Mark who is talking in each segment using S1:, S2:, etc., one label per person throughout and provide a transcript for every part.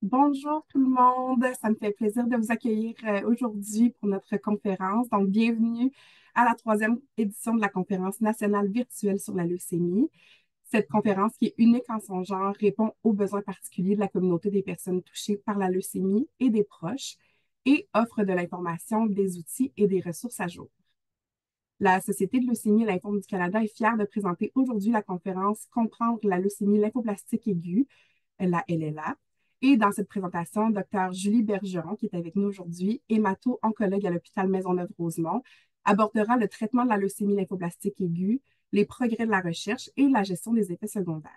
S1: Bonjour tout le monde, ça me fait plaisir de vous accueillir aujourd'hui pour notre conférence. Donc, bienvenue à la troisième édition de la conférence nationale virtuelle sur la leucémie. Cette conférence, qui est unique en son genre, répond aux besoins particuliers de la communauté des personnes touchées par la leucémie et des proches et offre de l'information, des outils et des ressources à jour. La Société de leucémie et lymphome du Canada est fière de présenter aujourd'hui la conférence Comprendre la leucémie lymphoblastique aiguë, la LLA. Et dans cette présentation, Dr. Julie Bergeron, qui est avec nous aujourd'hui, hémato-oncologue à l'hôpital Maisonneuve-Rosemont, abordera le traitement de la leucémie lymphoblastique aiguë, les progrès de la recherche et la gestion des effets secondaires.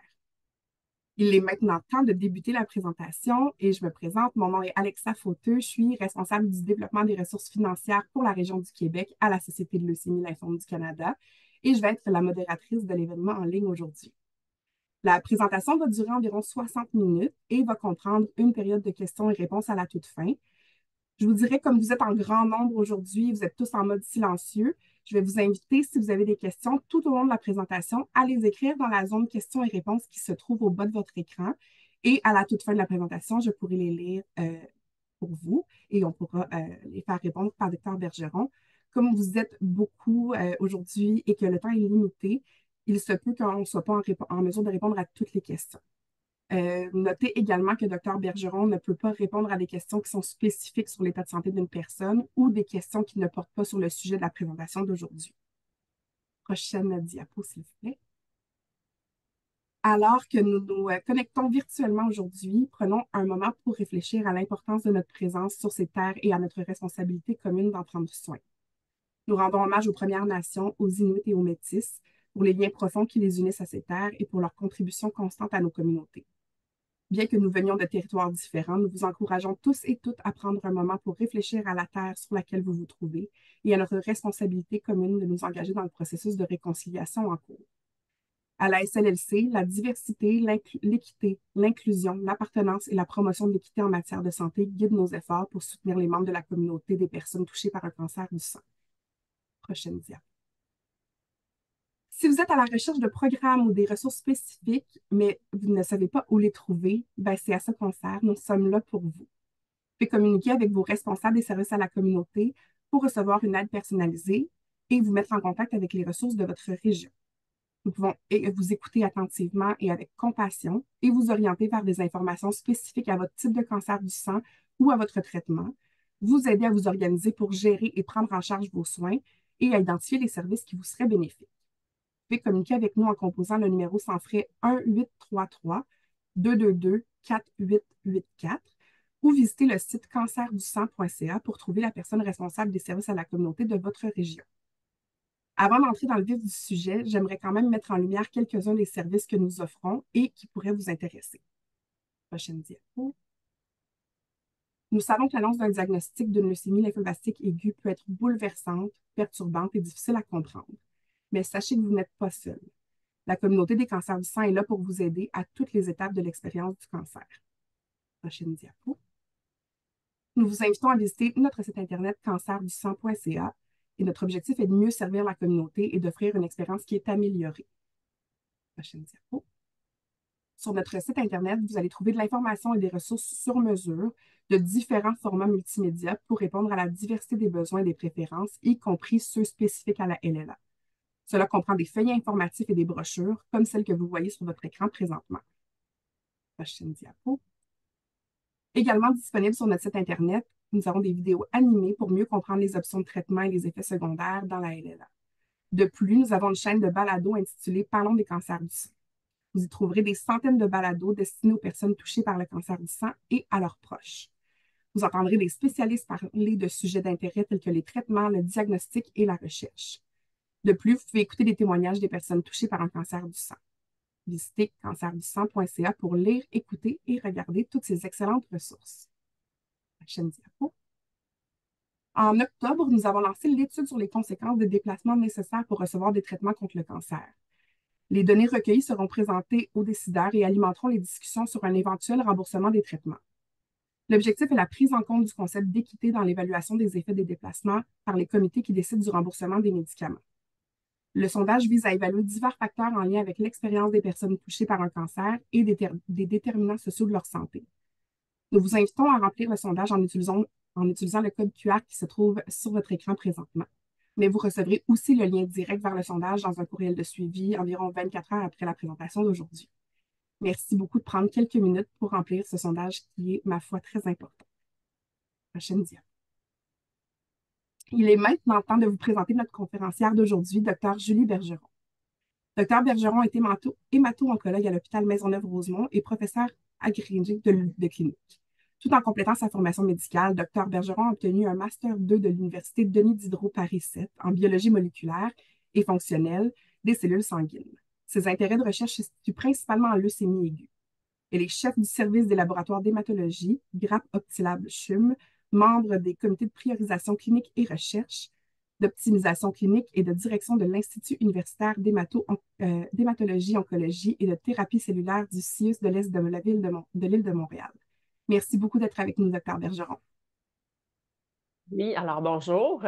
S1: Il est maintenant temps de débuter la présentation et je me présente. Mon nom est Alexa Fauteux. Je suis responsable du développement des ressources financières pour la région du Québec à la Société de leucémie lymphome du Canada et je vais être la modératrice de l'événement en ligne aujourd'hui. La présentation va durer environ 60 minutes et va comprendre une période de questions et réponses à la toute fin. Je vous dirais, comme vous êtes en grand nombre aujourd'hui, vous êtes tous en mode silencieux, je vais vous inviter, si vous avez des questions tout au long de la présentation, à les écrire dans la zone questions et réponses qui se trouve au bas de votre écran. Et à la toute fin de la présentation, je pourrai les lire pour vous et on pourra les faire répondre par Dr. Bergeron. Comme vous êtes beaucoup aujourd'hui et que le temps est limité, il se peut qu'on ne soit pas en mesure de répondre à toutes les questions. Notez également que Dr. Bergeron ne peut pas répondre à des questions qui sont spécifiques sur l'état de santé d'une personne ou des questions qui ne portent pas sur le sujet de la présentation d'aujourd'hui. Prochaine diapo, s'il vous plaît. Alors que nous nous connectons virtuellement aujourd'hui, prenons un moment pour réfléchir à l'importance de notre présence sur ces terres et à notre responsabilité commune d'en prendre soin. Nous rendons hommage aux Premières Nations, aux Inuits et aux Métis pour les liens profonds qui les unissent à ces terres et pour leur contribution constante à nos communautés. Bien que nous venions de territoires différents, nous vous encourageons tous et toutes à prendre un moment pour réfléchir à la terre sur laquelle vous vous trouvez et à notre responsabilité commune de nous engager dans le processus de réconciliation en cours. À la SLLC, la diversité, l'équité, l'inclusion, l'appartenance et la promotion de l'équité en matière de santé guident nos efforts pour soutenir les membres de la communauté des personnes touchées par un cancer du sang. Prochaine diapo. Si vous êtes à la recherche de programmes ou des ressources spécifiques, mais vous ne savez pas où les trouver, ben c'est à ça qu'on sert. Nous sommes là pour vous. Vous pouvez communiquer avec vos responsables des services à la communauté pour recevoir une aide personnalisée et vous mettre en contact avec les ressources de votre région. Nous pouvons vous écouter attentivement et avec compassion et vous orienter vers des informations spécifiques à votre type de cancer du sang ou à votre traitement, vous aider à vous organiser pour gérer et prendre en charge vos soins et à identifier les services qui vous seraient bénéfiques. Vous pouvez communiquer avec nous en composant le numéro sans frais 1-833-222-4884 ou visiter le site cancerdusang.ca pour trouver la personne responsable des services à la communauté de votre région. Avant d'entrer dans le vif du sujet, j'aimerais quand même mettre en lumière quelques-uns des services que nous offrons et qui pourraient vous intéresser. Prochaine diapo. Nous savons que l'annonce d'un diagnostic d'une leucémie lymphoblastique aiguë peut être bouleversante, perturbante et difficile à comprendre. Mais sachez que vous n'êtes pas seul. La communauté des cancers du sang est là pour vous aider à toutes les étapes de l'expérience du cancer. Prochaine diapo. Nous vous invitons à visiter notre site internet cancerdusang.ca et notre objectif est de mieux servir la communauté et d'offrir une expérience qui est améliorée. Prochaine diapo. Sur notre site internet, vous allez trouver de l'information et des ressources sur mesure de différents formats multimédia pour répondre à la diversité des besoins et des préférences, y compris ceux spécifiques à la LLA. Cela comprend des feuillets informatifs et des brochures, comme celles que vous voyez sur votre écran présentement. Prochaine diapo. Également disponible sur notre site Internet, nous avons des vidéos animées pour mieux comprendre les options de traitement et les effets secondaires dans la LLA. De plus, nous avons une chaîne de balados intitulée Parlons des cancers du sang. Vous y trouverez des centaines de balados destinés aux personnes touchées par le cancer du sang et à leurs proches. Vous entendrez des spécialistes parler de sujets d'intérêt tels que les traitements, le diagnostic et la recherche. De plus, vous pouvez écouter des témoignages des personnes touchées par un cancer du sang. Visitez cancerdusang.ca pour lire, écouter et regarder toutes ces excellentes ressources. Prochaine diapo. En octobre, nous avons lancé l'étude sur les conséquences des déplacements nécessaires pour recevoir des traitements contre le cancer. Les données recueillies seront présentées aux décideurs et alimenteront les discussions sur un éventuel remboursement des traitements. L'objectif est la prise en compte du concept d'équité dans l'évaluation des effets des déplacements par les comités qui décident du remboursement des médicaments. Le sondage vise à évaluer divers facteurs en lien avec l'expérience des personnes touchées par un cancer et des déterminants sociaux de leur santé. Nous vous invitons à remplir le sondage en utilisant le code QR qui se trouve sur votre écran présentement. Mais vous recevrez aussi le lien direct vers le sondage dans un courriel de suivi environ 24 heures après la présentation d'aujourd'hui. Merci beaucoup de prendre quelques minutes pour remplir ce sondage qui est, ma foi, très important. Prochaine dia. Il est maintenant temps de vous présenter notre conférencière d'aujourd'hui, Dr. Julie Bergeron. Dr. Bergeron est hémato-oncologue à l'hôpital Maisonneuve-Rosemont et professeur agrégé de clinique. Tout en complétant sa formation médicale, Dr. Bergeron a obtenu un Master 2 de l'Université Denis Diderot Paris 7 en biologie moléculaire et fonctionnelle des cellules sanguines. Ses intérêts de recherche se situent principalement en leucémie aiguë. Elle est chef du service des laboratoires d'hématologie, Grappe Optilab CHUM, membre des comités de priorisation clinique et recherche, d'optimisation clinique et de direction de l'Institut universitaire d'hématologie, oncologie et de thérapie cellulaire du CIUS de l'Est de l'île de Montréal. Merci beaucoup d'être avec nous, Dr. Bergeron.
S2: Oui, alors bonjour.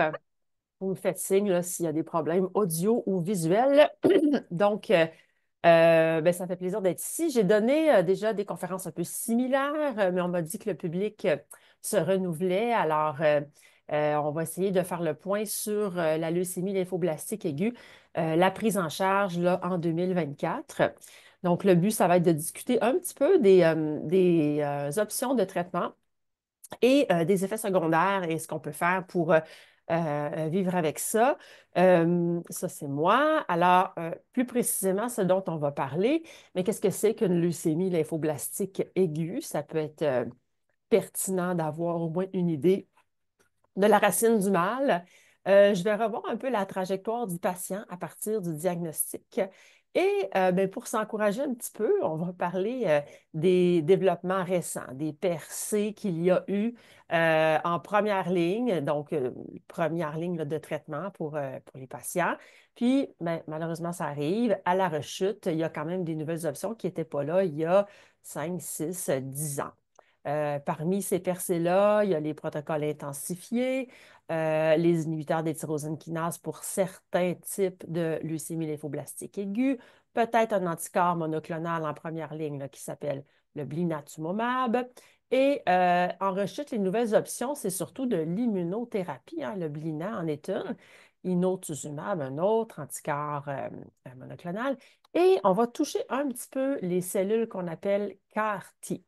S2: Vous me faites signe là, s'il y a des problèmes audio ou visuels. Donc, ben, ça me fait plaisir d'être ici. J'ai donné déjà des conférences un peu similaires, mais on m'a dit que le public se renouvelait. Alors, on va essayer de faire le point sur la leucémie lymphoblastique aiguë, la prise en charge là, en 2024. Donc, le but, ça va être de discuter un petit peu des options de traitement et des effets secondaires et ce qu'on peut faire pour vivre avec ça. Ça, c'est moi. Alors, plus précisément, ce dont on va parler, mais qu'est-ce que c'est qu'une leucémie lymphoblastique aiguë? Ça peut être pertinent d'avoir au moins une idée de la racine du mal. Je vais revoir un peu la trajectoire du patient à partir du diagnostic. Et ben, pour s'encourager un petit peu, on va parler des développements récents, des percées qu'il y a eu en première ligne, donc première ligne là, de traitement pour les patients. Puis, ben, malheureusement, ça arrive. À la rechute, il y a quand même des nouvelles options qui n'étaient pas là il y a 5, 6, 10 ans. Parmi ces percées-là, il y a les protocoles intensifiés, les inhibiteurs des tyrosine kinase pour certains types de leucémie lymphoblastique aiguë, peut-être un anticorps monoclonal en première ligne là, qui s'appelle le blinatumomab. Et en rechute, les nouvelles options, c'est surtout de l'immunothérapie. Hein. Le blina en est une, inotuzumab, un autre anticorps monoclonal. Et on va toucher un petit peu les cellules qu'on appelle CAR-T.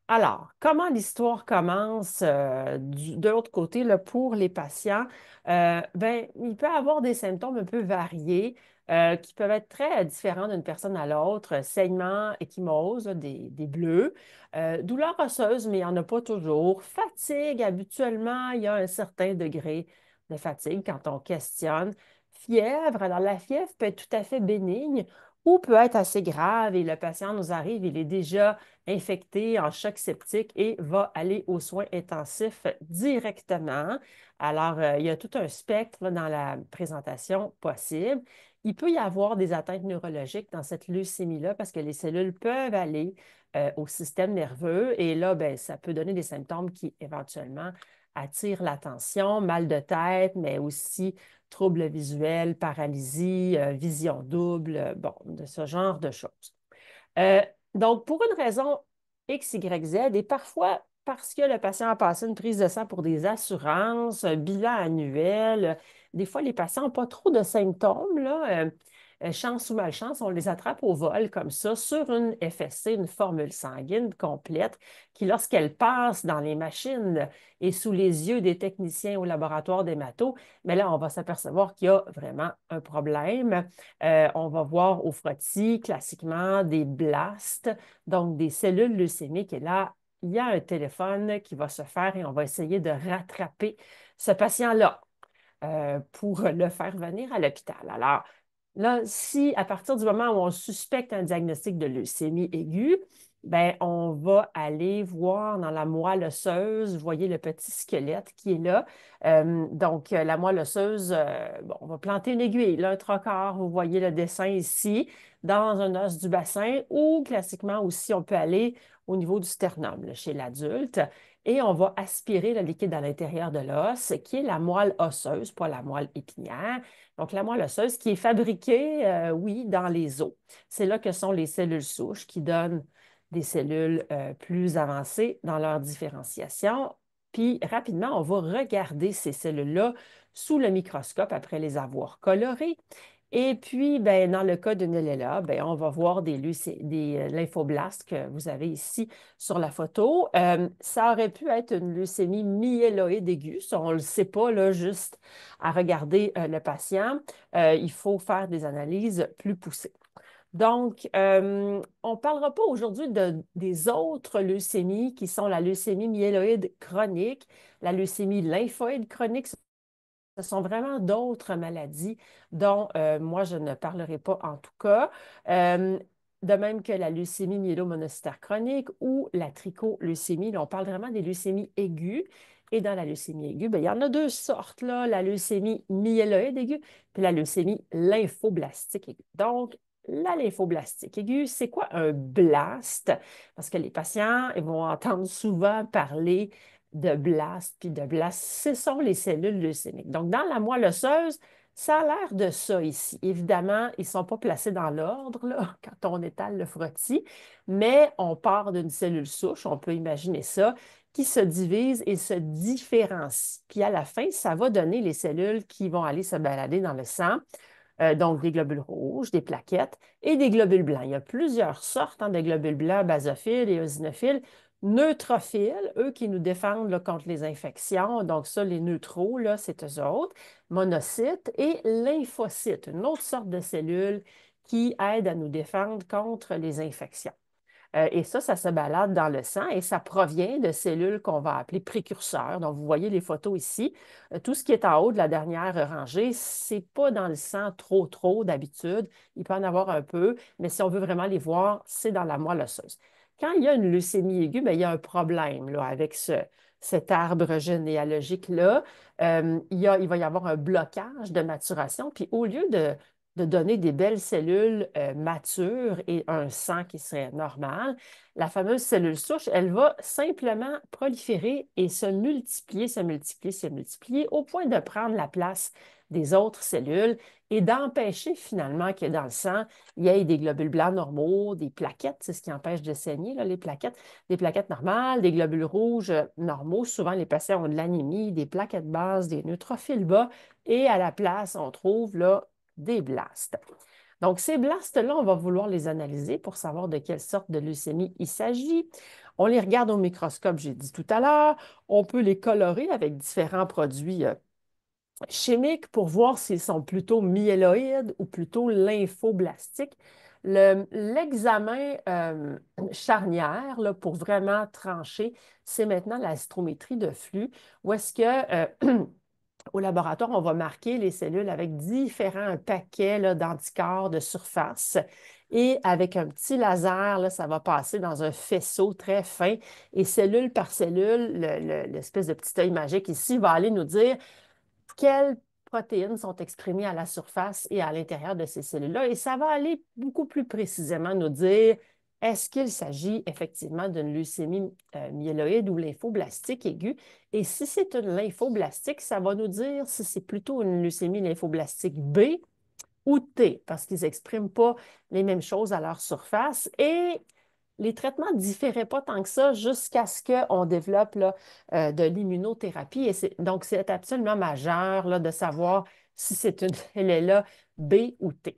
S2: Alors, comment l'histoire commence de l'autre côté là, pour les patients? Ben, il peut avoir des symptômes un peu variés qui peuvent être très différents d'une personne à l'autre. Saignement, ecchymose, là, des bleus. Douleur osseuse, mais il n'y en a pas toujours. Fatigue, habituellement, il y a un certain degré de fatigue quand on questionne. Fièvre, alors la fièvre peut être tout à fait bénigne ou peut être assez grave et le patient nous arrive, il est déjà infecté en choc septique et va aller aux soins intensifs directement. Alors, il y a tout un spectre là, dans la présentation possible. Il peut y avoir des atteintes neurologiques dans cette leucémie-là parce que les cellules peuvent aller au système nerveux et là, ben, ça peut donner des symptômes qui éventuellement attirent l'attention, mal de tête, mais aussi troubles visuels, paralysie, vision double, bon, de ce genre de choses. Euh, donc, pour une raison X, Y, Z, et parfois parce que le patient a passé une prise de sang pour des assurances, un bilan annuel, des fois, les patients n'ont pas trop de symptômes, là. Chance ou malchance, on les attrape au vol comme ça sur une FSC, une formule sanguine complète, qui, lorsqu'elle passe dans les machines et sous les yeux des techniciens au laboratoire d'hémato, mais là, on va s'apercevoir qu'il y a vraiment un problème. On va voir au frottis, classiquement, des blastes, donc des cellules leucémiques. Et là, il y a un téléphone qui va se faire et on va essayer de rattraper ce patient-là pour le faire venir à l'hôpital. Alors, là, si à partir du moment où on suspecte un diagnostic de leucémie aiguë, ben, on va aller voir dans la moelle osseuse, vous voyez le petit squelette qui est là. Donc, la moelle osseuse, bon, on va planter une aiguille, là, un trocar, vous voyez le dessin ici, dans un os du bassin, ou classiquement aussi, on peut aller au niveau du sternum, là, chez l'adulte, et on va aspirer le liquide à l'intérieur de l'os, qui est la moelle osseuse, pas la moelle épinière. Donc, la moelle osseuse qui est fabriquée, oui, dans les os. C'est là que sont les cellules souches qui donnent des cellules plus avancées dans leur différenciation. Puis rapidement, on va regarder ces cellules-là sous le microscope après les avoir colorées. Et puis, ben, dans le cas de Nelella, ben, on va voir des lymphoblastes que vous avez ici sur la photo. Ça aurait pu être une leucémie myéloïde aiguë. Ça, on ne le sait pas, là, juste à regarder le patient. Il faut faire des analyses plus poussées. Donc, on ne parlera pas aujourd'hui des autres leucémies qui sont la leucémie myéloïde chronique, la leucémie lymphoïde chronique. Ce sont vraiment d'autres maladies dont moi, je ne parlerai pas en tout cas. Euh, de même que la leucémie myélomonocytaire chronique ou la tricholeucémie. Là, on parle vraiment des leucémies aiguës. Et dans la leucémie aiguë, bien, il y en a deux sortes, là, la leucémie myéloïde aiguë puis la leucémie lymphoblastique aiguë. Donc, la lymphoblastique aiguë, c'est quoi un blast? Parce que les patients ils vont entendre souvent parler de blast puis de blast. Ce sont les cellules leucémiques. Donc, dans la moelle osseuse, ça a l'air de ça ici. Évidemment, ils ne sont pas placés dans l'ordre là, quand on étale le frottis, mais on part d'une cellule souche, on peut imaginer ça, qui se divise et se différencie. Puis à la fin, ça va donner les cellules qui vont aller se balader dans le sang. Donc, des globules rouges, des plaquettes et des globules blancs. Il y a plusieurs sortes de globules blancs, basophiles et eosinophiles. Neutrophiles, eux qui nous défendent là, contre les infections. Donc, ça, les neutraux, là, c'est eux autres. Monocytes et lymphocytes, une autre sorte de cellules qui aident à nous défendre contre les infections. Et ça se balade dans le sang et ça provient de cellules qu'on va appeler précurseurs. Donc, vous voyez les photos ici. Tout ce qui est en haut de la dernière rangée, ce n'est pas dans le sang trop d'habitude. Il peut en avoir un peu, mais si on veut vraiment les voir, c'est dans la moelle osseuse. Quand il y a une leucémie aiguë, bien, il y a un problème là, avec cet arbre généalogique-là. Il va y avoir un blocage de maturation. Puis au lieu de donner des belles cellules matures et un sang qui serait normal, la fameuse cellule souche, elle va simplement proliférer et se multiplier au point de prendre la place des autres cellules et d'empêcher finalement que dans le sang, il y ait des globules blancs normaux, des plaquettes, c'est ce qui empêche de saigner, là, les plaquettes, des plaquettes normales, des globules rouges normaux. Souvent, les patients ont de l'anémie, des plaquettes basses, des neutrophiles bas, et à la place, on trouve là des blasts. Donc, ces blasts-là, on va vouloir les analyser pour savoir de quelle sorte de leucémie il s'agit. On les regarde au microscope, j'ai dit tout à l'heure. On peut les colorer avec différents produits chimiques pour voir s'ils sont plutôt myéloïdes ou plutôt lymphoblastiques. L'examen charnière là, pour vraiment trancher, c'est maintenant la cytométrie de flux, où est-ce que au laboratoire, on va marquer les cellules avec différents paquets là, d'anticorps de surface. Et avec un petit laser, là, ça va passer dans un faisceau très fin. Et cellule par cellule, l'espèce de petit œil magique ici va aller nous dire quelles protéines sont exprimées à la surface et à l'intérieur de ces cellules-là. Et ça va aller beaucoup plus précisément nous dire est-ce qu'il s'agit effectivement d'une leucémie myéloïde ou lymphoblastique aiguë? Et si c'est une lymphoblastique, ça va nous dire si c'est plutôt une leucémie lymphoblastique B ou T, parce qu'ils n'expriment pas les mêmes choses à leur surface. Et les traitements ne différaient pas tant que ça jusqu'à ce qu'on développe là, de l'immunothérapie. Donc, c'est absolument majeur là, de savoir si c'est une LLA B ou T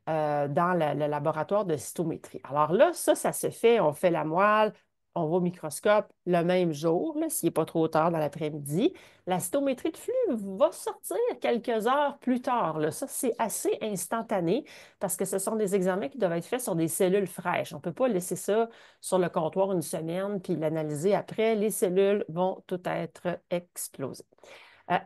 S2: dans le laboratoire de cytométrie. Alors là, ça se fait, on fait la moelle, on va au microscope le même jour, s'il n'est pas trop tard dans l'après-midi. La cytométrie de flux va sortir quelques heures plus tard. Là. Ça, c'est assez instantané parce que ce sont des examens qui doivent être faits sur des cellules fraîches. On ne peut pas laisser ça sur le comptoir une semaine puis l'analyser après. Les cellules vont toutes être explosées.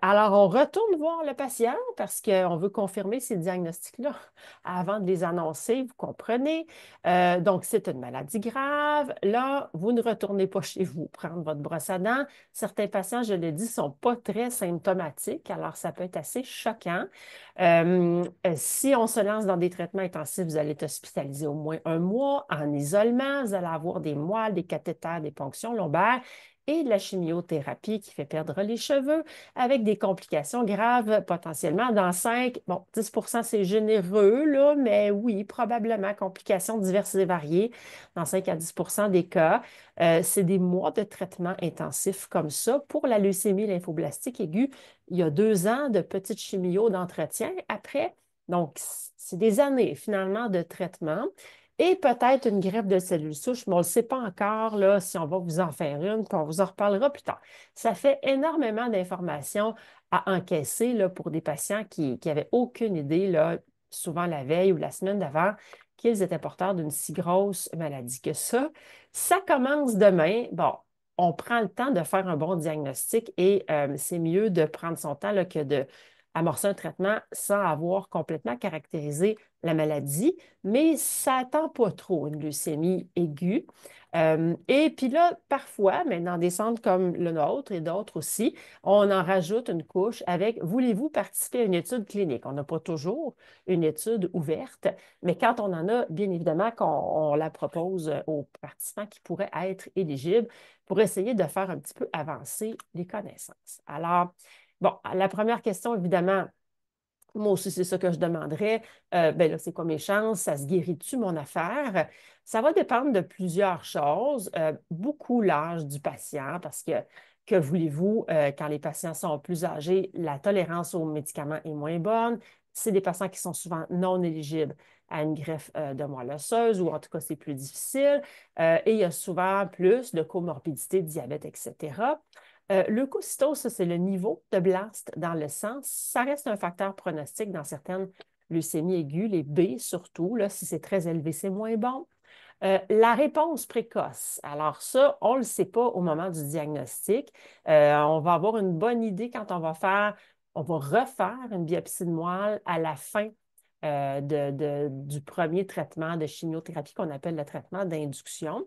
S2: Alors, on retourne voir le patient parce qu'on veut confirmer ces diagnostics-là avant de les annoncer, vous comprenez. Donc, c'est une maladie grave. Là, vous ne retournez pas chez vous prendre votre brosse à dents. Certains patients, je l'ai dit, ne sont pas très symptomatiques, alors ça peut être assez choquant. Si on se lance dans des traitements intensifs, vous allez être hospitalisé au moins un mois en isolement. Vous allez avoir des moelles, des cathéters, des ponctions lombaires. et de la chimiothérapie qui fait perdre les cheveux avec des complications graves potentiellement dans 5, bon, 10 c'est généreux, là, mais oui, probablement complications diverses et variées dans 5 à 10 des cas. C'est des mois de traitement intensif comme ça. Pour la leucémie lymphoblastique aiguë, il y a 2 ans de petites chimio d'entretien après. Donc, c'est des années finalement de traitement et peut-être une greffe de cellules souches, mais on ne le sait pas encore là, si on va vous en faire une, puis on vous en reparlera plus tard. Ça fait énormément d'informations à encaisser là, pour des patients qui n'avaient aucune idée, là, souvent la veille ou la semaine d'avant, qu'ils étaient porteurs d'une si grosse maladie que ça. Ça commence demain. Bon, on prend le temps de faire un bon diagnostic et c'est mieux de prendre son temps là, que de amorcer un traitement sans avoir complètement caractérisé la maladie, mais ça n'attend pas trop une leucémie aiguë. Et puis là, parfois, mais dans des centres comme le nôtre et d'autres aussi, on en rajoute une couche avec voulez-vous participer à une étude clinique? On n'a pas toujours une étude ouverte, mais quand on en a, bien évidemment, qu'on la propose aux participants qui pourraient être éligibles pour essayer de faire un petit peu avancer les connaissances. Alors, bon, la première question, évidemment, moi aussi, c'est ça que je demanderais. Ben là, c'est quoi mes chances? Ça se guérit-tu, mon affaire? Ça va dépendre de plusieurs choses. Beaucoup l'âge du patient, parce que voulez-vous, quand les patients sont plus âgés, la tolérance aux médicaments est moins bonne. C'est des patients qui sont souvent non éligibles à une greffe de moelle osseuse, ou en tout cas, c'est plus difficile. Et il y a souvent plus de comorbidité, diabète, etc. Leucocytose, ça, c'est le niveau de blast dans le sang. Ça reste un facteur pronostic dans certaines leucémies aiguës, les B surtout. Là, si c'est très élevé, c'est moins bon. La réponse précoce. Alors ça, on ne le sait pas au moment du diagnostic. On va avoir une bonne idée quand on va refaire une biopsie de moelle à la fin du premier traitement de chimiothérapie qu'on appelle le traitement d'induction.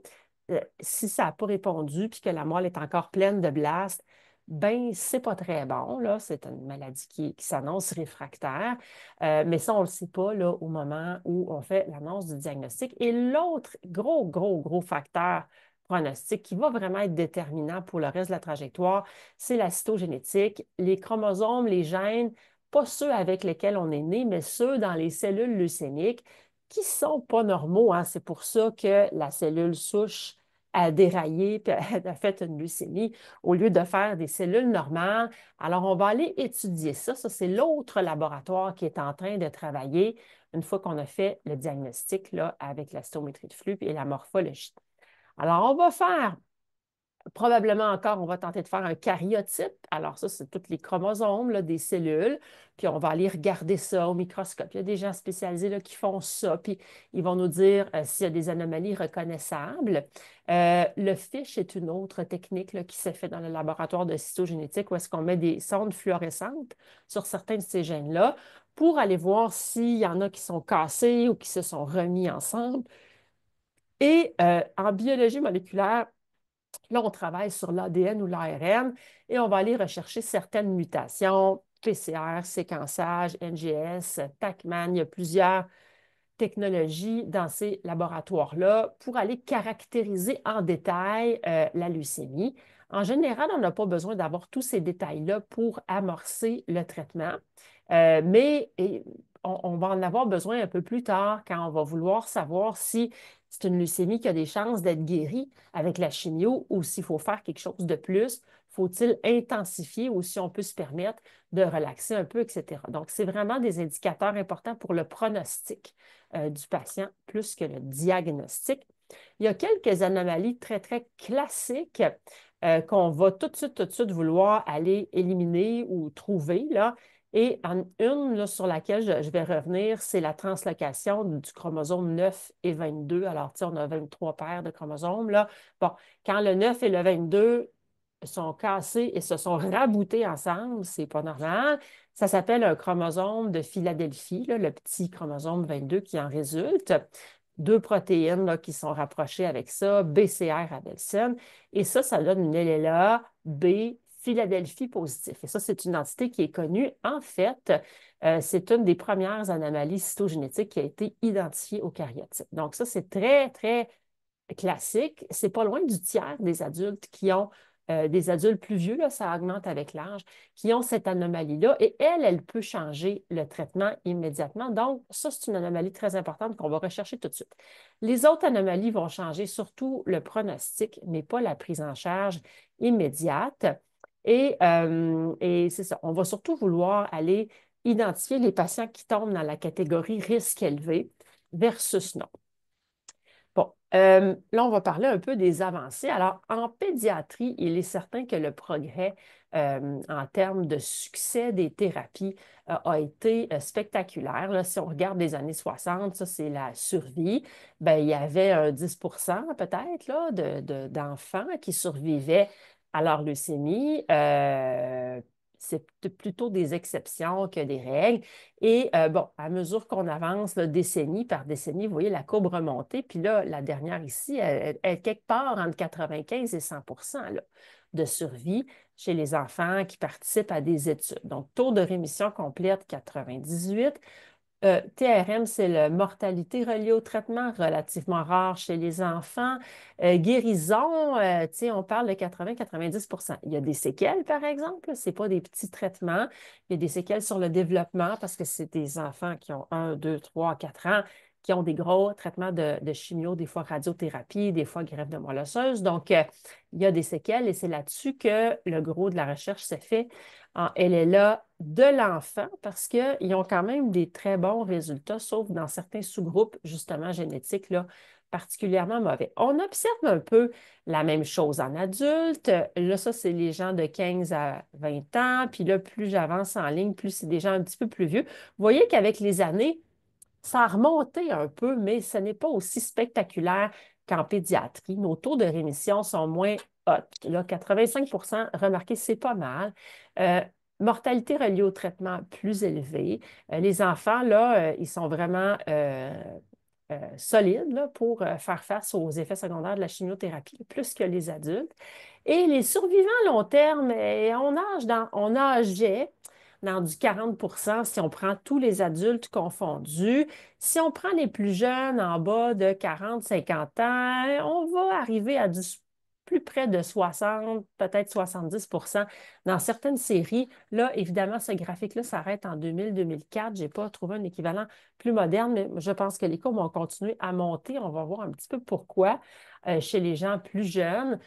S2: Si ça n'a pas répondu puis que la moelle est encore pleine de blast, ben c'est pas très bon, là. C'est une maladie qui s'annonce réfractaire. Mais ça, on ne le sait pas là, au moment où on fait l'annonce du diagnostic. Et l'autre gros facteur pronostic qui va vraiment être déterminant pour le reste de la trajectoire, c'est la cytogénétique, les chromosomes, les gènes, pas ceux avec lesquels on est né, mais ceux dans les cellules leucémiques qui ne sont pas normaux, hein. C'est pour ça que la cellule souche a déraillé puis a fait une leucémie au lieu de faire des cellules normales. Alors, on va aller étudier ça. Ça, c'est l'autre laboratoire qui est en train de travailler une fois qu'on a fait le diagnostic là, avec la cytométrie de flux et la morphologie. Alors, on va faire probablement encore, on va tenter de faire un karyotype. Alors ça, c'est tous les chromosomes là, des cellules. Puis on va aller regarder ça au microscope. Il y a des gens spécialisés là, qui font ça. Puis ils vont nous dire s'il y a des anomalies reconnaissables. Le FISH est une autre technique là, qui s'est faite dans le laboratoire de cytogénétique où est-ce qu'on met des sondes fluorescentes sur certains de ces gènes-là pour aller voir s'il y en a qui sont cassés ou qui se sont remis ensemble. Et en biologie moléculaire, là, on travaille sur l'ADN ou l'ARN et on va aller rechercher certaines mutations, PCR, séquençage, NGS, Pacman. Il y a plusieurs technologies dans ces laboratoires-là pour aller caractériser en détail la leucémie. En général, on n'a pas besoin d'avoir tous ces détails-là pour amorcer le traitement, on va en avoir besoin un peu plus tard quand on va vouloir savoir si c'est une leucémie qui a des chances d'être guérie avec la chimio ou s'il faut faire quelque chose de plus. Faut-il intensifier ou si on peut se permettre de relaxer un peu, etc. Donc, c'est vraiment des indicateurs importants pour le pronostic du patient plus que le diagnostic. Il y a quelques anomalies très classiques qu'on va tout de suite vouloir aller éliminer ou trouver, là. Et une là, sur laquelle je vais revenir, c'est la translocation du chromosome 9 et 22. Alors, tu sais, on a 23 paires de chromosomes, là. Bon, quand le 9 et le 22 sont cassés et se sont raboutés ensemble, c'est pas normal. Ça s'appelle un chromosome de Philadelphie, là, le petit chromosome 22 qui en résulte. Deux protéines là, qui sont rapprochées avec ça, BCR Abelson. Et ça donne une LLA B Philadelphie positif. Et ça, c'est une entité qui est connue. En fait, c'est une des premières anomalies cytogénétiques qui a été identifiée au karyotype. Donc, ça, c'est très classique. C'est pas loin du tiers des adultes qui ont des adultes plus vieux, là, ça augmente avec l'âge, qui ont cette anomalie-là. Et elle peut changer le traitement immédiatement. Donc, ça, c'est une anomalie très importante qu'on va rechercher tout de suite. Les autres anomalies vont changer surtout le pronostic, mais pas la prise en charge immédiate. Et c'est ça, on va surtout vouloir aller identifier les patients qui tombent dans la catégorie risque élevé versus non. Bon, là, on va parler un peu des avancées. Alors, en pédiatrie, il est certain que le progrès en termes de succès des thérapies a été spectaculaire. Là, si on regarde les années 60, ça, c'est la survie. Bien, il y avait un 10% peut-être là, d'enfants qui survivaient à leur leucémie. C'est plutôt des exceptions que des règles. Et bon, à mesure qu'on avance là, décennie par décennie, vous voyez la courbe remonter. Puis là, la dernière ici, elle est quelque part entre 95 et 100% là, de survie chez les enfants qui participent à des études. Donc, taux de rémission complète 98. TRM, c'est la mortalité reliée au traitement, relativement rare chez les enfants. Guérison, on parle de 80-90%. Il y a des séquelles, par exemple. Ce n'est pas des petits traitements. Il y a des séquelles sur le développement parce que c'est des enfants qui ont 1, 2, 3, 4 ans qui ont des gros traitements de chimio, des fois radiothérapie, des fois greffe de moelle osseuse. Donc, il y a des séquelles et c'est là-dessus que le gros de la recherche s'est fait. Elle est là de l'enfant parce qu'ils ont quand même des très bons résultats, sauf dans certains sous-groupes, justement, génétiques, là, particulièrement mauvais. On observe un peu la même chose en adulte. Là, ça, c'est les gens de 15 à 20 ans. Puis là, plus j'avance en ligne, plus c'est des gens un petit peu plus vieux. Vous voyez qu'avec les années, ça a remonté un peu, mais ce n'est pas aussi spectaculaire qu'en pédiatrie. Nos taux de rémission sont moins hauts. Là, 85%, remarquez, c'est pas mal. Euh, Mortalité reliée au traitement plus élevée. Les enfants, là, ils sont vraiment solides là, pour faire face aux effets secondaires de la chimiothérapie, plus que les adultes. Et les survivants à long terme, on nageait dans du 40% si on prend tous les adultes confondus. Si on prend les plus jeunes en bas de 40-50 ans, on va arriver à du plus près de 60, peut-être 70% dans certaines séries. Là, évidemment, ce graphique-là s'arrête en 2000-2004. Je n'ai pas trouvé un équivalent plus moderne, mais je pense que les courbes vont continuer à monter. On va voir un petit peu pourquoi chez les gens plus jeunes.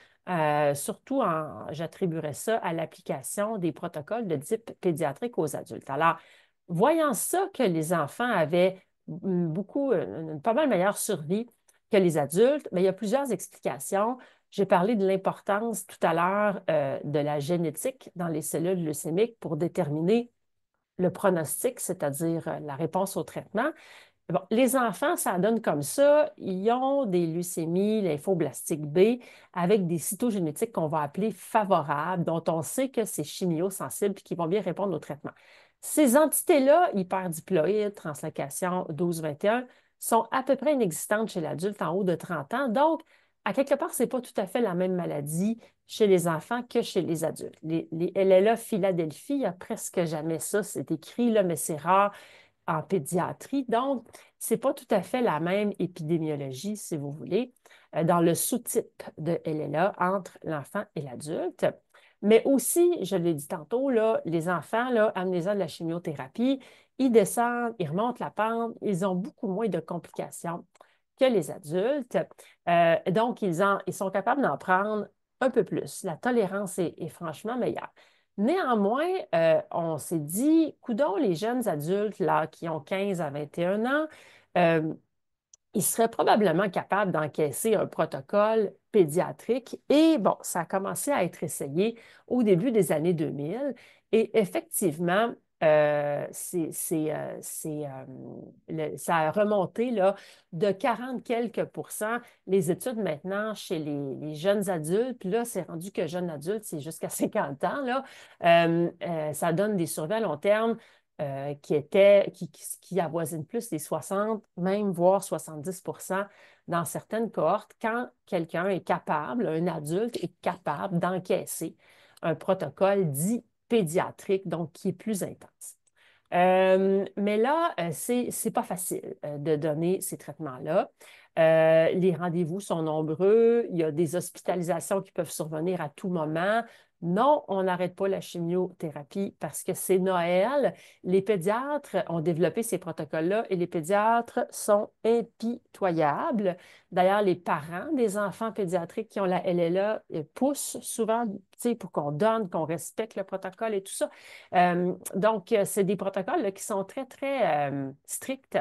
S2: Surtout, j'attribuerais ça à l'application des protocoles de type pédiatrique aux adultes. Alors, voyant ça, que les enfants avaient une pas mal meilleure survie que les adultes, mais il y a plusieurs explications. J'ai parlé de l'importance tout à l'heure de la génétique dans les cellules leucémiques pour déterminer le pronostic, c'est-à-dire la réponse au traitement. Bon, les enfants, ça donne comme ça. Ils ont des leucémies lymphoblastiques B avec des cytogénétiques qu'on va appeler favorables, dont on sait que c'est chimiosensible et qui vont bien répondre au traitement. Ces entités-là, hyperdiploïdes, translocation 12-21, sont à peu près inexistantes chez l'adulte en haut de 30 ans. Donc, à quelque part, ce n'est pas tout à fait la même maladie chez les enfants que chez les adultes. Les LLA Philadelphie, il n'y a presque jamais ça. C'est écrit là, mais c'est rare en pédiatrie. Donc, ce n'est pas tout à fait la même épidémiologie, si vous voulez, dans le sous-type de LLA entre l'enfant et l'adulte. Mais aussi, je l'ai dit tantôt, là, les enfants, là, amenez-en de la chimiothérapie, ils descendent, ils remontent la pente, ils ont beaucoup moins de complications que les adultes. Donc, ils sont capables d'en prendre un peu plus. La tolérance est franchement meilleure. Néanmoins, on s'est dit, coudons, les jeunes adultes là, qui ont 15 à 21 ans, euh, ils seraient probablement capables d'encaisser un protocole pédiatrique. Et bon, ça a commencé à être essayé au début des années 2000. Et effectivement, ça a remonté là, de 40 quelques pourcents les études maintenant chez les jeunes adultes. Puis là, c'est rendu que jeunes adultes, c'est jusqu'à 50 ans. Là. Ça donne des survies à long terme qui avoisinent plus les 60, même voire 70% dans certaines cohortes, quand quelqu'un est capable, un adulte est capable d'encaisser un protocole dit pédiatrique, donc qui est plus intense. Mais là, c'est pas facile de donner ces traitements-là. Les rendez-vous sont nombreux. Il y a des hospitalisations qui peuvent survenir à tout moment. Non, on n'arrête pas la chimiothérapie parce que c'est Noël. Les pédiatres ont développé ces protocoles-là et les pédiatres sont impitoyables. D'ailleurs, les parents des enfants pédiatriques qui ont la LLA poussent souvent, tu sais, pour qu'on donne, qu'on respecte le protocole et tout ça. Donc, c'est des protocoles là, qui sont très, très stricts.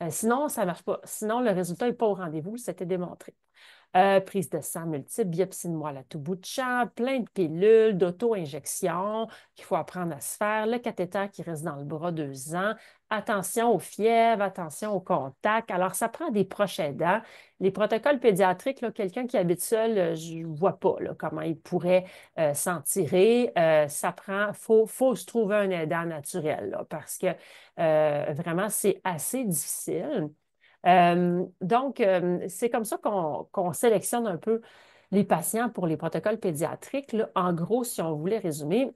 S2: Sinon, ça ne marche pas. Sinon, le résultat n'est pas au rendez-vous, c'était démontré. Prise de sang multiple, biopsie de moelle à tout bout de champ, plein de pilules, d'auto-injection qu'il faut apprendre à se faire, le cathéter qui reste dans le bras 2 ans, attention aux fièvres, attention aux contacts. Alors, ça prend des proches aidants. Les protocoles pédiatriques, là, quelqu'un qui habite seul, je ne vois pas là, comment il pourrait s'en tirer. Ça prend, faut se trouver un aidant naturel là, parce que vraiment, c'est assez difficile. Donc, c'est comme ça qu'on sélectionne un peu les patients pour les protocoles pédiatriques, là. En gros, si on voulait résumer,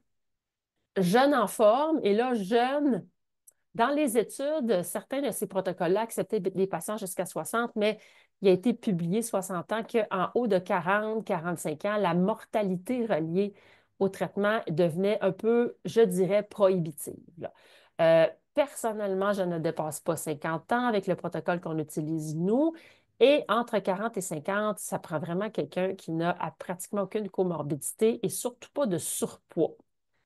S2: jeune en forme, et là, jeune, dans les études, certains de ces protocoles-là acceptaient des patients jusqu'à 60, mais il a été publié 60 ans qu'en haut de 40-45 ans, la mortalité reliée au traitement devenait un peu, je dirais, prohibitive, là. Personnellement, je ne dépasse pas 50 ans avec le protocole qu'on utilise nous. Et entre 40 et 50, ça prend vraiment quelqu'un qui n'a pratiquement aucune comorbidité et surtout pas de surpoids.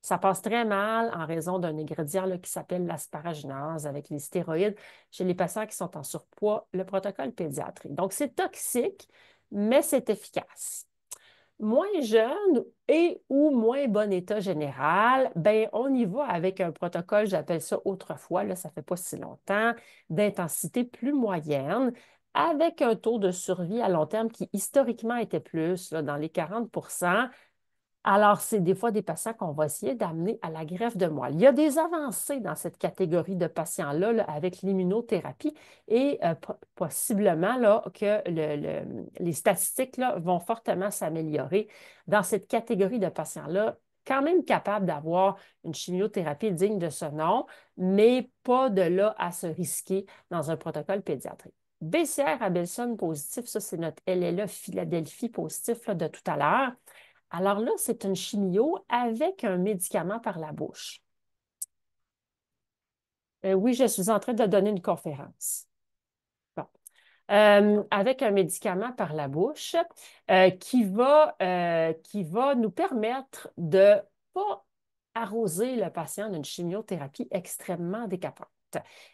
S2: Ça passe très mal en raison d'un ingrédient là, qui s'appelle l'asparaginase avec les stéroïdes chez les patients qui sont en surpoids, le protocole pédiatrique. Donc, c'est toxique, mais c'est efficace. Moins jeune et ou moins bon état général, ben on y va avec un protocole, j'appelle ça autrefois, là, ça ne fait pas si longtemps, d'intensité plus moyenne, avec un taux de survie à long terme qui historiquement était plus, là, dans les 40. Alors, c'est des fois des patients qu'on va essayer d'amener à la greffe de moelle. Il y a des avancées dans cette catégorie de patients-là là, avec l'immunothérapie et possiblement là, que les statistiques là, vont fortement s'améliorer dans cette catégorie de patients-là, quand même capables d'avoir une chimiothérapie digne de ce nom, mais pas de là à se risquer dans un protocole pédiatrique. BCR Abelson positif, ça c'est notre LLA Philadelphie positif là, de tout à l'heure. Alors là, c'est une chimio avec un médicament par la bouche. Oui, je suis en train de donner une conférence. Bon. Avec un médicament par la bouche qui va nous permettre de ne pas arroser le patient d'une chimiothérapie extrêmement décapante.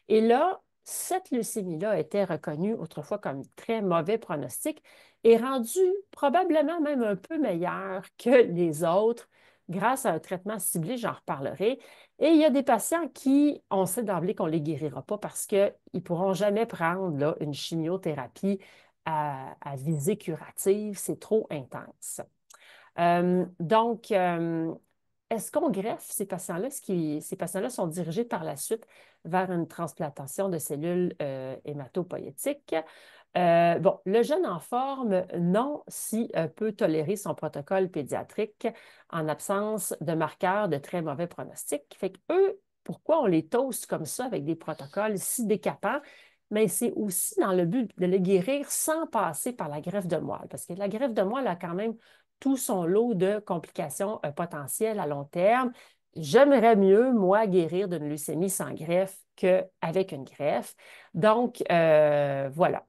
S2: Et là, cette leucémie-là était reconnue autrefois comme très mauvais pronostic et rendue probablement même un peu meilleure que les autres grâce à un traitement ciblé, j'en reparlerai. Et il y a des patients qui, on sait d'emblée qu'on ne les guérira pas parce qu'ils ne pourront jamais prendre là, une chimiothérapie à visée curative. C'est trop intense. Donc, est-ce qu'on greffe ces patients-là? Ces patients-là sont dirigés par la suite vers une transplantation de cellules hématopoïétiques. Bon, le jeune en forme, non, si peut tolérer son protocole pédiatrique en absence de marqueurs de très mauvais pronostic. Fait que eux, pourquoi on les toast comme ça avec des protocoles si décapants? Mais c'est aussi dans le but de les guérir sans passer par la greffe de moelle, parce que la greffe de moelle a quand même tout son lot de complications potentielles à long terme. J'aimerais mieux, moi, guérir d'une leucémie sans greffe qu'avec une greffe. Donc, voilà.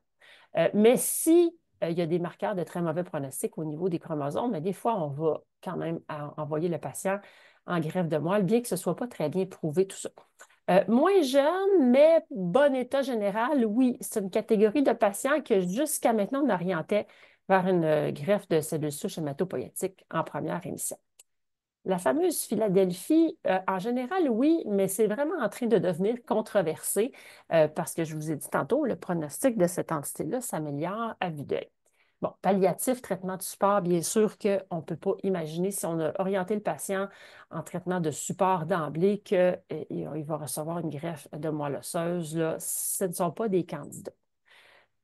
S2: Mais si il y a des marqueurs de très mauvais pronostic au niveau des chromosomes, mais des fois, on va quand même envoyer le patient en greffe de moelle, bien que ce ne soit pas très bien prouvé, tout ça. Moins jeune, mais bon état général, oui, c'est une catégorie de patients que jusqu'à maintenant, on orientait vers une greffe de cellules souches hématopoïétiques en première émission. La fameuse Philadelphie, en général, oui, mais c'est vraiment en train de devenir controversé parce que je vous ai dit tantôt, le pronostic de cette entité-là s'améliore à vue d'œil. Bon, palliatif, traitement de support, bien sûr qu'on ne peut pas imaginer si on a orienté le patient en traitement de support d'emblée qu'il va recevoir une greffe de moelle osseuse. Là, ce ne sont pas des candidats.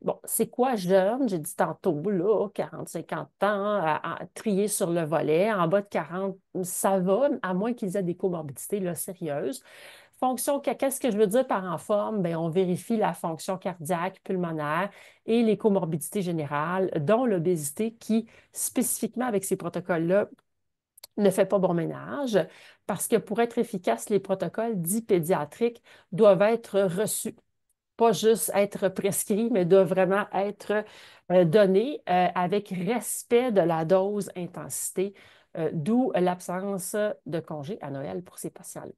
S2: Bon, c'est quoi jeune? J'ai dit tantôt, là, 40-50 ans, à trier sur le volet. En bas de 40, ça va, à moins qu'ils aient des comorbidités là, sérieuses. Qu'est-ce que je veux dire par en forme? Bien, on vérifie la fonction cardiaque, pulmonaire et les comorbidités générales, dont l'obésité qui, spécifiquement avec ces protocoles-là, ne fait pas bon ménage parce que pour être efficaces, les protocoles dits pédiatriques doivent être reçus, pas juste être prescrits, mais doivent vraiment être donnés avec respect de la dose intensité, d'où l'absence de congé à Noël pour ces patients-là.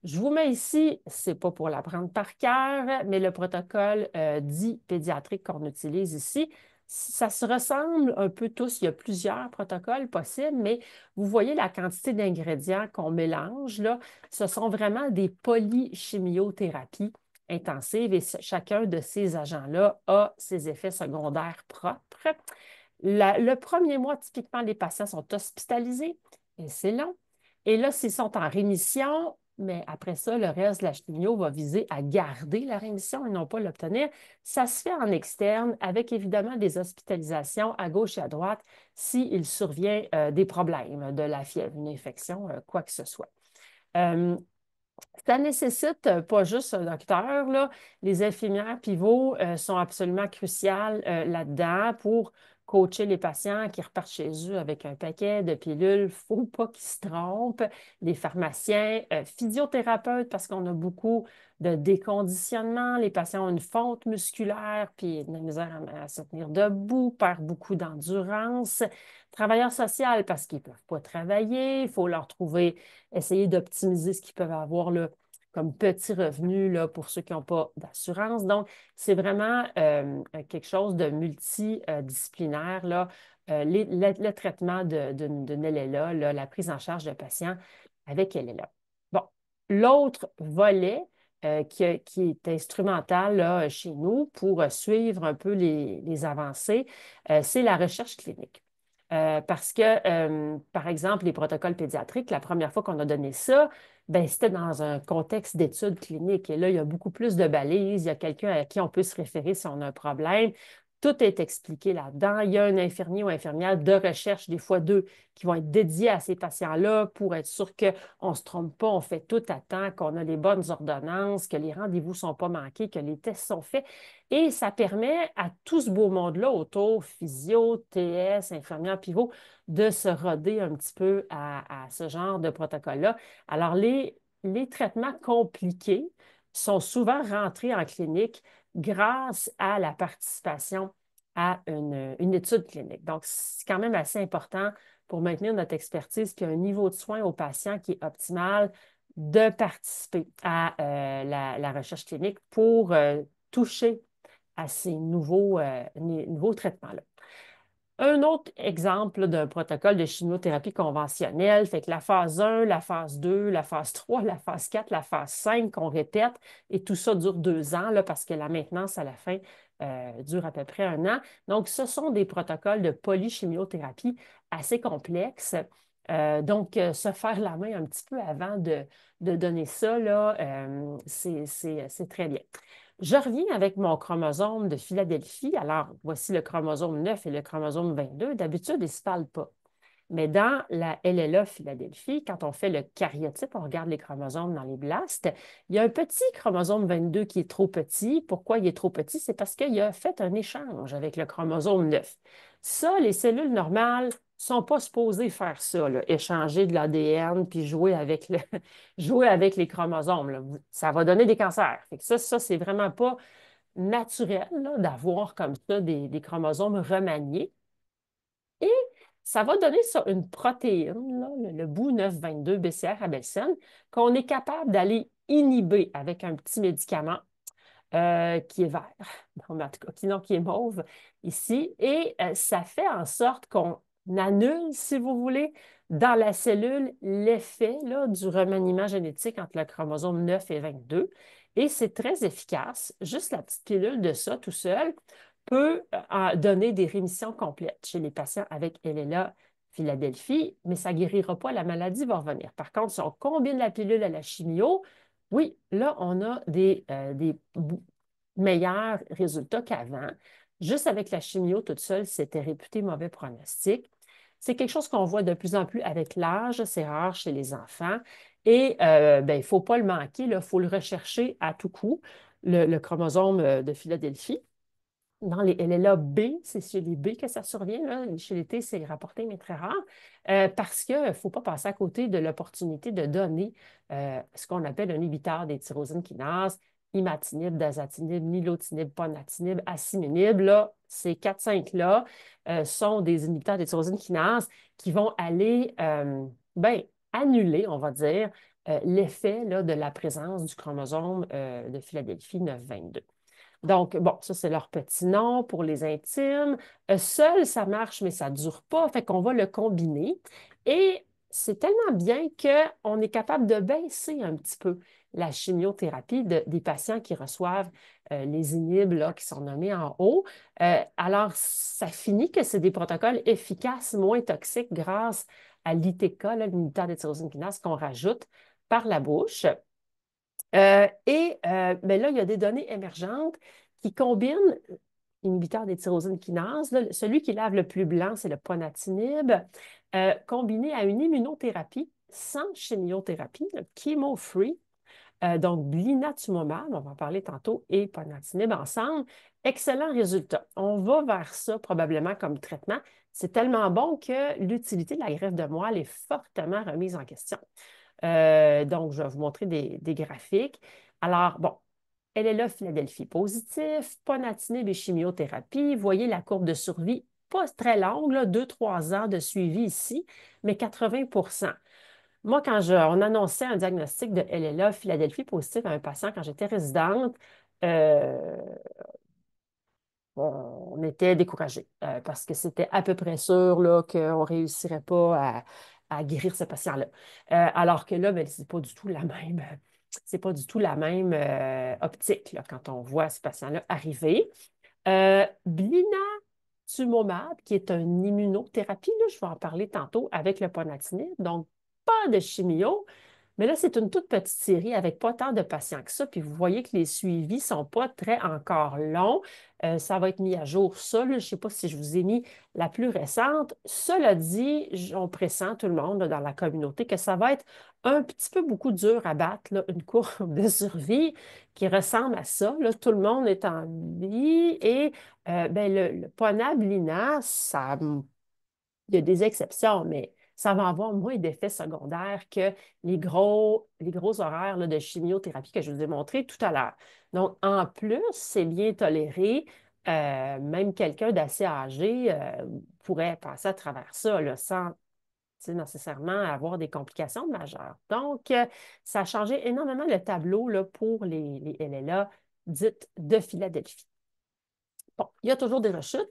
S2: Je vous mets ici, ce n'est pas pour l'apprendre par cœur, mais le protocole dit pédiatrique qu'on utilise ici, ça se ressemble un peu tous. Il y a plusieurs protocoles possibles, mais vous voyez la quantité d'ingrédients qu'on mélange, là. Ce sont vraiment des polychimiothérapies intensives et chacun de ces agents-là a ses effets secondaires propres. Le premier mois, typiquement, les patients sont hospitalisés et c'est long. Et là, s'ils sont en rémission, mais après ça, le reste de la chimio va viser à garder la rémission et non pas l'obtenir. Ça se fait en externe avec évidemment des hospitalisations à gauche et à droite s'il survient des problèmes, de la fièvre, une infection, quoi que ce soit. Euh, Ça nécessite pas juste un docteur, là. Les infirmières pivots sont absolument cruciales là-dedans pour coacher les patients qui repartent chez eux avec un paquet de pilules. Il ne faut pas qu'ils se trompent. Les pharmaciens, physiothérapeutes, parce qu'on a beaucoup de déconditionnement. Les patients ont une fonte musculaire, puis de la misère à se tenir debout, perdent beaucoup d'endurance. Travailleurs sociaux, parce qu'ils ne peuvent pas travailler. Il faut leur trouver essayer d'optimiser ce qu'ils peuvent avoir là, comme petit revenu là, pour ceux qui n'ont pas d'assurance. Donc, c'est vraiment quelque chose de multidisciplinaire, là, le traitement de LLA, là, la prise en charge de patients avec LLA. Bon, l'autre volet qui est instrumental là, chez nous pour suivre un peu les avancées, c'est la recherche clinique. Parce que, par exemple, les protocoles pédiatriques, la première fois qu'on a donné ça, ben, c'était dans un contexte d'études cliniques. Et là, il y a beaucoup plus de balises. Il y a quelqu'un à qui on peut se référer si on a un problème. Tout est expliqué là-dedans. Il y a un infirmier ou infirmière de recherche, des fois deux, qui vont être dédiés à ces patients-là pour être sûr qu'on ne se trompe pas, on fait tout à temps, qu'on a les bonnes ordonnances, que les rendez-vous ne sont pas manqués, que les tests sont faits. Et ça permet à tout ce beau monde-là autour, physio, TS, infirmière pivot, de se roder un petit peu à ce genre de protocole-là. Alors, les traitements compliqués sont souvent rentrés en clinique grâce à la participation à une étude clinique. Donc, c'est quand même assez important pour maintenir notre expertise puis un niveau de soins aux patients qui est optimal de participer à la recherche clinique pour toucher à ces nouveaux traitements-là. Un autre exemple d'un protocole de chimiothérapie conventionnelle, fait que la phase 1, la phase 2, la phase 3, la phase 4, la phase 5 qu'on répète, et tout ça dure 2 ans là, parce que la maintenance à la fin dure à peu près 1 an. Donc, ce sont des protocoles de polychimiothérapie assez complexes. Donc, se faire la main un petit peu avant de donner ça, là, c'est très bien. Je reviens avec mon chromosome de Philadelphie. Alors, voici le chromosome 9 et le chromosome 22. D'habitude, ils ne se parlent pas. Mais dans la LLA Philadelphie, quand on fait le karyotype, on regarde les chromosomes dans les blastes, il y a un petit chromosome 22 qui est trop petit. Pourquoi il est trop petit? C'est parce qu'il a fait un échange avec le chromosome 9. Ça, les cellules normales ne sont pas supposées faire ça, là, échanger de l'ADN puis jouer avec, jouer avec les chromosomes, là. Ça va donner des cancers. Fait que ça c'est vraiment pas naturel là, d'avoir comme ça des chromosomes remaniés. Et ça va donner ça une protéine, là, le bout 922 BCR-abelcène, qu'on est capable d'aller inhiber avec un petit médicament qui est vert, en tout cas, qui est mauve ici. Et ça fait en sorte qu'on annule, si vous voulez, dans la cellule l'effet là, du remaniement génétique entre le chromosome 9 et 22. Et c'est très efficace. Juste la petite pilule de ça tout seul peut donner des rémissions complètes chez les patients avec LLA Philadelphie, mais ça ne guérira pas, la maladie va revenir. Par contre, si on combine la pilule à la chimio, oui, là, on a des meilleurs résultats qu'avant. Juste avec la chimio toute seule, c'était réputé mauvais pronostic. C'est quelque chose qu'on voit de plus en plus avec l'âge, c'est rare chez les enfants. Et ben, il ne faut pas le manquer, il faut le rechercher à tout coup, le chromosome de Philadelphie. Dans les LLA B, c'est chez les B que ça survient, là. Chez les T, c'est rapporté, mais très rare, parce qu'il ne faut pas passer à côté de l'opportunité de donner ce qu'on appelle un inhibiteur des tyrosines kinases, imatinib, dasatinib, nilotinib, ponatinib, asciminib. Là, ces 4-5-là sont des inhibiteurs des tyrosines kinases qui vont aller ben, annuler, on va dire, l'effet là, de la présence du chromosome de Philadelphie 922. Donc, bon, ça, c'est leur petit nom pour les intimes. Seul, ça marche, mais ça ne dure pas. Fait qu'on va le combiner. Et c'est tellement bien qu'on est capable de baisser un petit peu la chimiothérapie des patients qui reçoivent les inhibes là, qui sont nommés en haut. Alors, ça finit que c'est des protocoles efficaces, moins toxiques grâce à l'ITK, l'unitaire de tyrosine kinase, qu'on rajoute par la bouche. Ben là, il y a des données émergentes qui combinent inhibiteur des tyrosines kinases. Là, celui qui lave le plus blanc, c'est le ponatinib, combiné à une immunothérapie sans chimiothérapie, chemo-free. Donc, blinatumomab, on va en parler tantôt, et ponatinib ensemble. Excellent résultat. On va vers ça probablement comme traitement. C'est tellement bon que l'utilité de la greffe de moelle est fortement remise en question. Donc, je vais vous montrer des graphiques. Alors, bon, elle est là, Philadelphie positif, ponatinib et chimiothérapie. Vous voyez la courbe de survie, pas très longue, 2-3 ans de suivi ici, mais 80%. Moi, quand on annonçait un diagnostic de LLA, Philadelphie positif à un patient quand j'étais résidente, euh, on était découragés parce que c'était à peu près sûr là, qu'on ne réussirait pas à guérir ce patient-là. Alors que là, ben, c'est pas du tout la même, c'est pas du tout la même optique là, quand on voit ce patient-là arriver. Blinatumomab, qui est une immunothérapie, là, je vais en parler tantôt avec le ponatinib, donc pas de chimio, mais là, c'est une toute petite série avec pas tant de patients que ça. Puis vous voyez que les suivis ne sont pas très encore longs. Ça va être mis à jour, ça. Je ne sais pas si je vous ai mis la plus récente. Cela dit, on pressent tout le monde là, dans la communauté que ça va être un petit peu beaucoup dur à battre, là, une courbe de survie qui ressemble à ça. Là, tout le monde est en vie et ben, le ponablina, ça il y a des exceptions, mais ça va avoir moins d'effets secondaires que les gros horaires là, de chimiothérapie que je vous ai montrés tout à l'heure. Donc, en plus, c'est bien toléré. Même quelqu'un d'assez âgé pourrait passer à travers ça là, sans nécessairement avoir des complications majeures. Donc, ça a changé énormément le tableau là, pour les LLA dites de Philadelphie. Bon, il y a toujours des rechutes.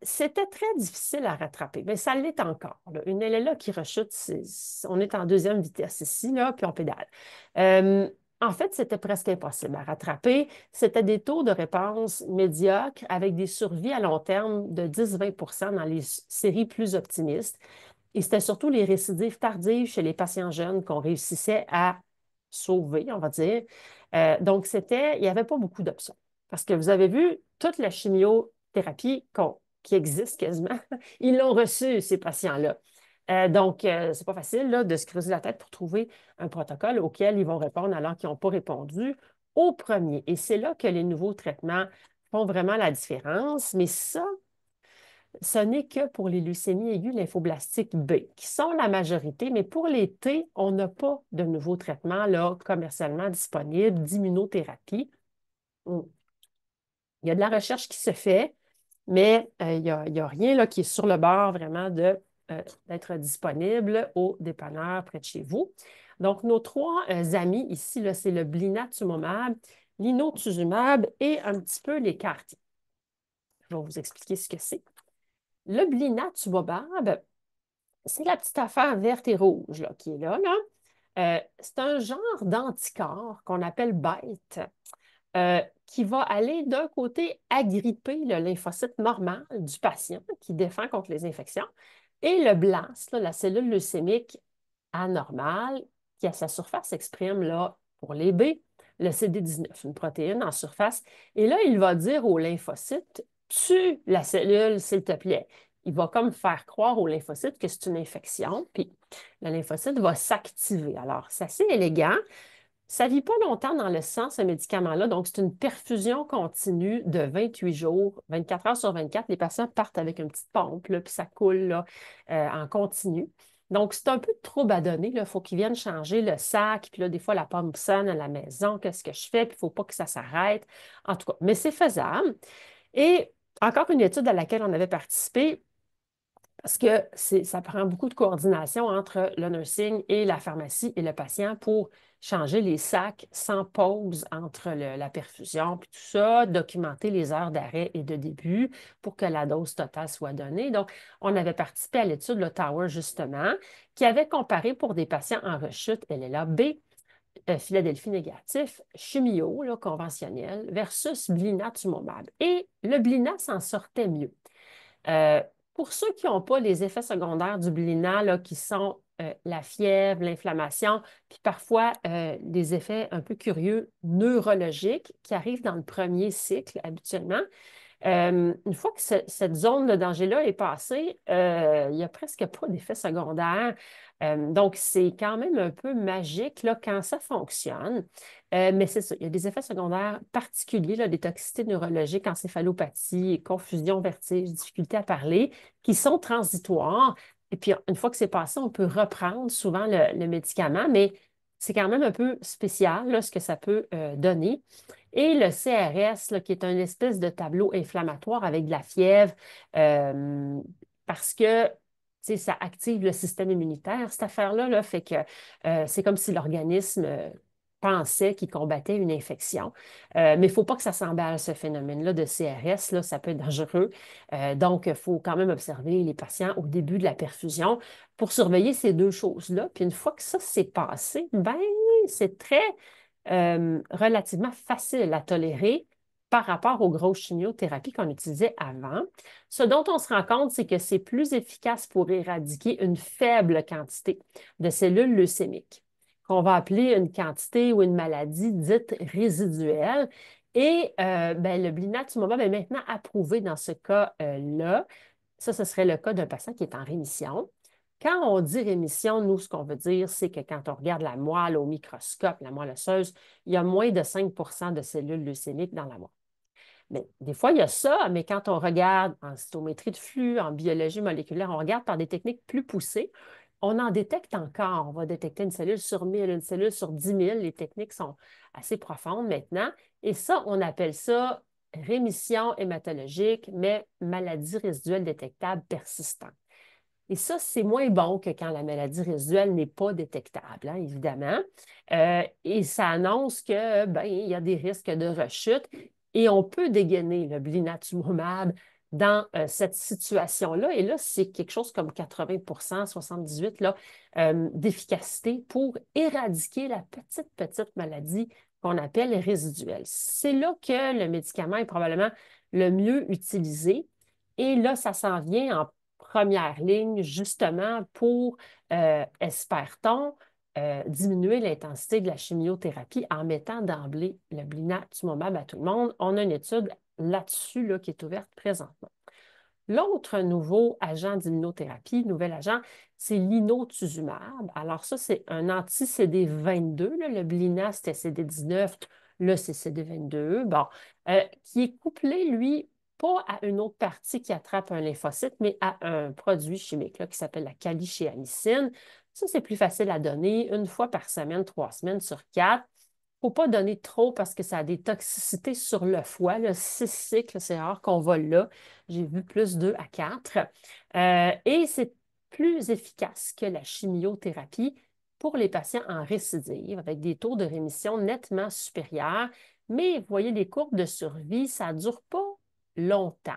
S2: C'était très difficile à rattraper, mais ça l'est encore, là. Une LLA qui rechute, on est en deuxième vitesse ici, là, puis on pédale. Euh, En fait, c'était presque impossible à rattraper. C'était des taux de réponse médiocres avec des survies à long terme de 10-20 dans les séries plus optimistes. Et c'était surtout les récidives tardives chez les patients jeunes qu'on réussissait à sauver, on va dire. Donc, il n'y avait pas beaucoup d'options. Parce que vous avez vu, toute la chimiothérapie qui existe quasiment, ils l'ont reçue, ces patients-là. Donc, c'est pas facile là, de se creuser la tête pour trouver un protocole auquel ils vont répondre alors qu'ils n'ont pas répondu au premier. Et c'est là que les nouveaux traitements font vraiment la différence. Mais ça, ce n'est que pour les leucémies aiguës lymphoblastiques B, qui sont la majorité, mais pour les T, on n'a pas de nouveaux traitements là, commercialement disponibles d'immunothérapie. Mm. Il y a de la recherche qui se fait, mais il y a rien là, qui est sur le bord vraiment d'être disponible au dépanneur près de chez vous. Donc, nos trois amis ici, là, c'est le blinatumomab, l'inotuzumab et un petit peu les CAR-T. Je vais vous expliquer ce que c'est. Le blinatumomab, c'est la petite affaire verte et rouge là, qui est là. C'est un genre d'anticorps qu'on appelle BET qui va aller d'un côté agripper le lymphocyte normal du patient qui défend contre les infections et le blast, là, la cellule leucémique anormale qui à sa surface exprime là, pour les B le CD19, une protéine en surface. Et là, il va dire au lymphocyte, tue la cellule, s'il te plaît. il va comme faire croire au lymphocyte que c'est une infection, puis le lymphocyte va s'activer. Alors, c'est assez élégant. Ça ne vit pas longtemps dans le sang, ce médicament-là. Donc, c'est une perfusion continue de 28 jours, 24 heures sur 24. Les patients partent avec une petite pompe, là, puis ça coule là, en continu. Donc, c'est un peu de trouble à donner. Il faut qu'ils viennent changer le sac. Puis là, des fois, la pompe sonne à la maison. Qu'est-ce que je fais? Puis il ne faut pas que ça s'arrête. En tout cas, mais c'est faisable. Et encore une étude à laquelle on avait participé, parce que ça prend beaucoup de coordination entre le nursing et la pharmacie et le patient pour changer les sacs sans pause entre la perfusion puis tout ça, documenter les heures d'arrêt et de début pour que la dose totale soit donnée. Donc, on avait participé à l'étude, le Tower, justement, qui avait comparé pour des patients en rechute LLA-B, Philadelphie négatif, chimio là, conventionnel versus blinatumomab. Et le blina s'en sortait mieux. Euh, pour ceux qui n'ont pas les effets secondaires du Blina, là, qui sont la fièvre, l'inflammation, puis parfois des effets un peu curieux neurologiques qui arrivent dans le premier cycle habituellement, une fois que cette zone de danger-là est passée, il n'y a presque pas d'effet secondaire. Donc, c'est quand même un peu magique là, quand ça fonctionne. Mais c'est ça, il y a des effets secondaires particuliers, là, des toxicités neurologiques, encéphalopathie, confusion, vertige, difficulté à parler, qui sont transitoires. Et puis, une fois que c'est passé, on peut reprendre souvent le médicament, mais c'est quand même un peu spécial là, ce que ça peut donner. Et le CRS, là, qui est une espèce de tableau inflammatoire avec de la fièvre, euh, parce que ça active le système immunitaire, cette affaire-là, là, fait que c'est comme si l'organisme pensait qu'il combattait une infection. Mais il ne faut pas que ça s'emballe, ce phénomène-là de CRS, là, ça peut être dangereux. Donc, il faut quand même observer les patients au début de la perfusion pour surveiller ces deux choses-là. Puis une fois que ça s'est passé, ben, c'est très relativement facile à tolérer par rapport aux grosses chimiothérapies qu'on utilisait avant. Ce dont on se rend compte, c'est que c'est plus efficace pour éradiquer une faible quantité de cellules leucémiques, qu'on va appeler une quantité ou une maladie dite résiduelle. Et ben, le blinatumomab est maintenant approuvé dans ce cas-là. Ça, ce serait le cas d'un patient qui est en rémission. Quand on dit rémission, nous, ce qu'on veut dire, c'est que quand on regarde la moelle au microscope, la moelle osseuse, il y a moins de 5 de cellules leucémiques dans la moelle. Mais des fois, il y a ça, mais quand on regarde en cytométrie de flux, en biologie moléculaire, on regarde par des techniques plus poussées, on en détecte encore. On va détecter une cellule sur 1000, une cellule sur 10 000. Les techniques sont assez profondes maintenant. Et ça, on appelle ça rémission hématologique, mais maladie résiduelle détectable persistante. Et ça, c'est moins bon que quand la maladie résiduelle n'est pas détectable, hein, évidemment. Et ça annonce que, ben, il y a des risques de rechute et on peut dégainer le blinatumomab dans cette situation-là. Et là, c'est quelque chose comme 80 78 là, d'efficacité pour éradiquer la petite maladie qu'on appelle résiduelle. C'est là que le médicament est probablement le mieux utilisé. Et là, ça s'en vient en première ligne, justement pour, espère-t-on, diminuer l'intensité de la chimiothérapie en mettant d'emblée le blinatumomab à tout le monde. On a une étude là-dessus là, qui est ouverte présentement. L'autre nouveau agent d'immunothérapie, nouvel agent, c'est l'inotuzumab. Alors ça, c'est un anti-CD22. Là, le blina, c'était CD19, là, c'est CD22. Bon, qui est couplé, lui, pas à une autre partie qui attrape un lymphocyte, mais à un produit chimique là, qui s'appelle la calichéamycine. Ça, c'est plus facile à donner une fois par semaine, 3 semaines sur 4. Il ne faut pas donner trop parce que ça a des toxicités sur le foie. Le 6 cycles, c'est rare qu'on va là. J'ai vu plus 2 à 4. Et c'est plus efficace que la chimiothérapie pour les patients en récidive, avec des taux de rémission nettement supérieurs. Mais vous voyez, les courbes de survie, ça ne dure pas longtemps.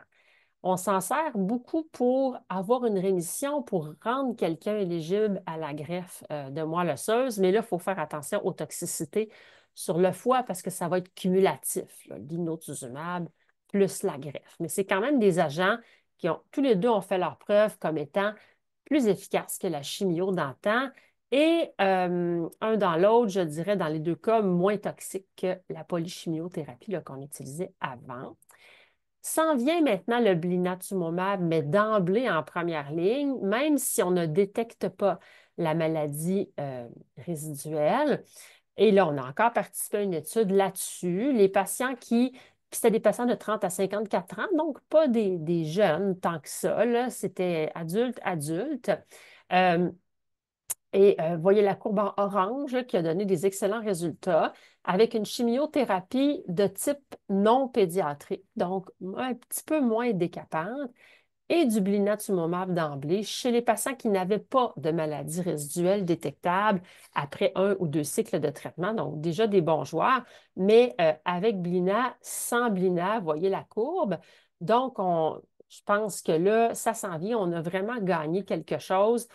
S2: On s'en sert beaucoup pour avoir une rémission, pour rendre quelqu'un éligible à la greffe de moelle osseuse, mais là, il faut faire attention aux toxicités sur le foie parce que ça va être cumulatif, l'inotuzumab plus la greffe. Mais c'est quand même des agents qui ont, tous les deux ont fait leur preuve comme étant plus efficaces que la chimio d'antan et un dans l'autre, je dirais, dans les deux cas, moins toxiques que la polychimiothérapie qu'on utilisait avant. S'en vient maintenant le blinatumomab, mais d'emblée en première ligne, même si on ne détecte pas la maladie résiduelle. Et là, on a encore participé à une étude là-dessus. Les patients qui, puis c'était des patients de 30 à 54 ans, donc pas des jeunes tant que ça, là, c'était adultes, adultes. Euh, voyez la courbe en orange là, qui a donné des excellents résultats avec une chimiothérapie de type non pédiatrique, donc un petit peu moins décapante, et du blinatumomab d'emblée chez les patients qui n'avaient pas de maladie résiduelle détectable après un ou deux cycles de traitement, donc déjà des bons joueurs, mais avec blina, sans blina, voyez la courbe. Donc, je pense que là, ça s'en vient, on a vraiment gagné quelque chose.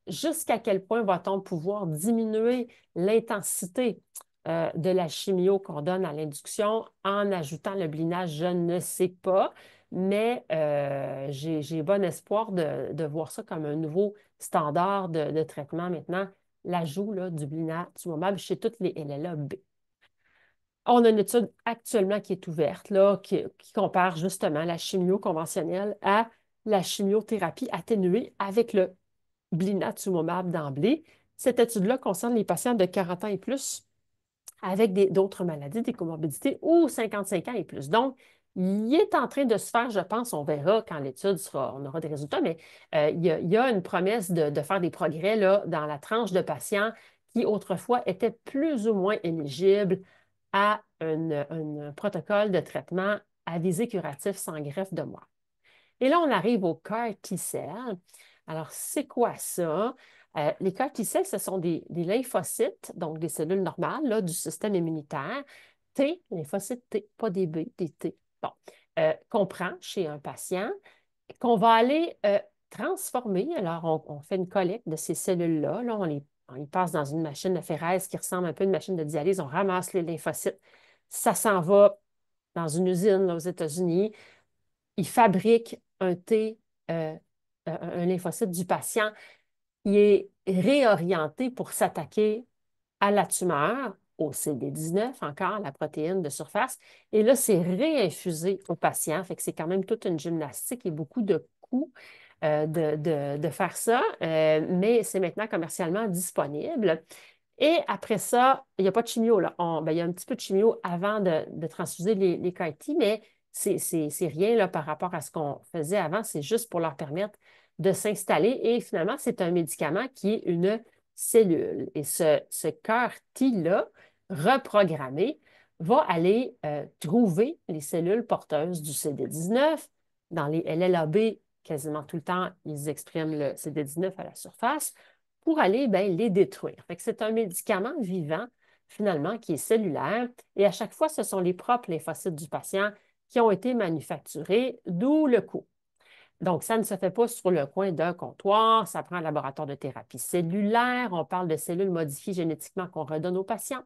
S2: Jusqu'à quel point va-t-on pouvoir diminuer l'intensité de la chimio qu'on donne à l'induction en ajoutant le blinage? Je ne sais pas, mais j'ai bon espoir de voir ça comme un nouveau standard de traitement maintenant, l'ajout là, du blinatumomab chez toutes les LLA-B. On a une étude actuellement qui est ouverte, là, qui compare justement la chimio conventionnelle à la chimiothérapie atténuée avec le blinatumomab d'emblée. Cette étude-là concerne les patients de 40 ans et plus avec d'autres maladies, des comorbidités ou 55 ans et plus. Donc, il est en train de se faire, je pense, on verra quand l'étude sera, on aura des résultats, mais il y a une promesse de faire des progrès là, dans la tranche de patients qui autrefois étaient plus ou moins éligibles à un protocole de traitement à visée curative sans greffe de moelle. Et là, on arrive au CAR T-cell. Alors, c'est quoi ça? Les CAR T-cells, ce sont des lymphocytes, donc des cellules normales là, du système immunitaire. T, lymphocytes T, pas des B, des T. Bon, qu'on prend chez un patient, qu'on va aller transformer. Alors, on fait une collecte de ces cellules-là. Là, on les passe dans une machine de Férès qui ressemble un peu à une machine de dialyse. On ramasse les lymphocytes. Ça s'en va dans une usine là, aux États-Unis. Ils fabriquent un T, un lymphocyte du patient qui est réorienté pour s'attaquer à la tumeur, au CD19, encore la protéine de surface. Et là, c'est réinfusé au patient. Fait que c'est quand même toute une gymnastique et beaucoup de coûts de faire ça, mais c'est maintenant commercialement disponible. Et après ça, il n'y a pas de chimio, là. Il y a un petit peu de chimio avant de transfuser les CAR-T, mais c'est rien là, par rapport à ce qu'on faisait avant. C'est juste pour leur permettre de s'installer. Et finalement, c'est un médicament qui est une cellule. Et ce CAR-T-là, reprogrammé, va aller trouver les cellules porteuses du CD19. Dans les LLAB, quasiment tout le temps, ils expriment le CD19 à la surface pour aller les détruire. Fait que c'est un médicament vivant, finalement, qui est cellulaire. Et à chaque fois, ce sont les propres lymphocytes du patient qui ont été manufacturés, d'où le coût. Donc, ça ne se fait pas sur le coin d'un comptoir, ça prend un laboratoire de thérapie cellulaire, on parle de cellules modifiées génétiquement qu'on redonne aux patients.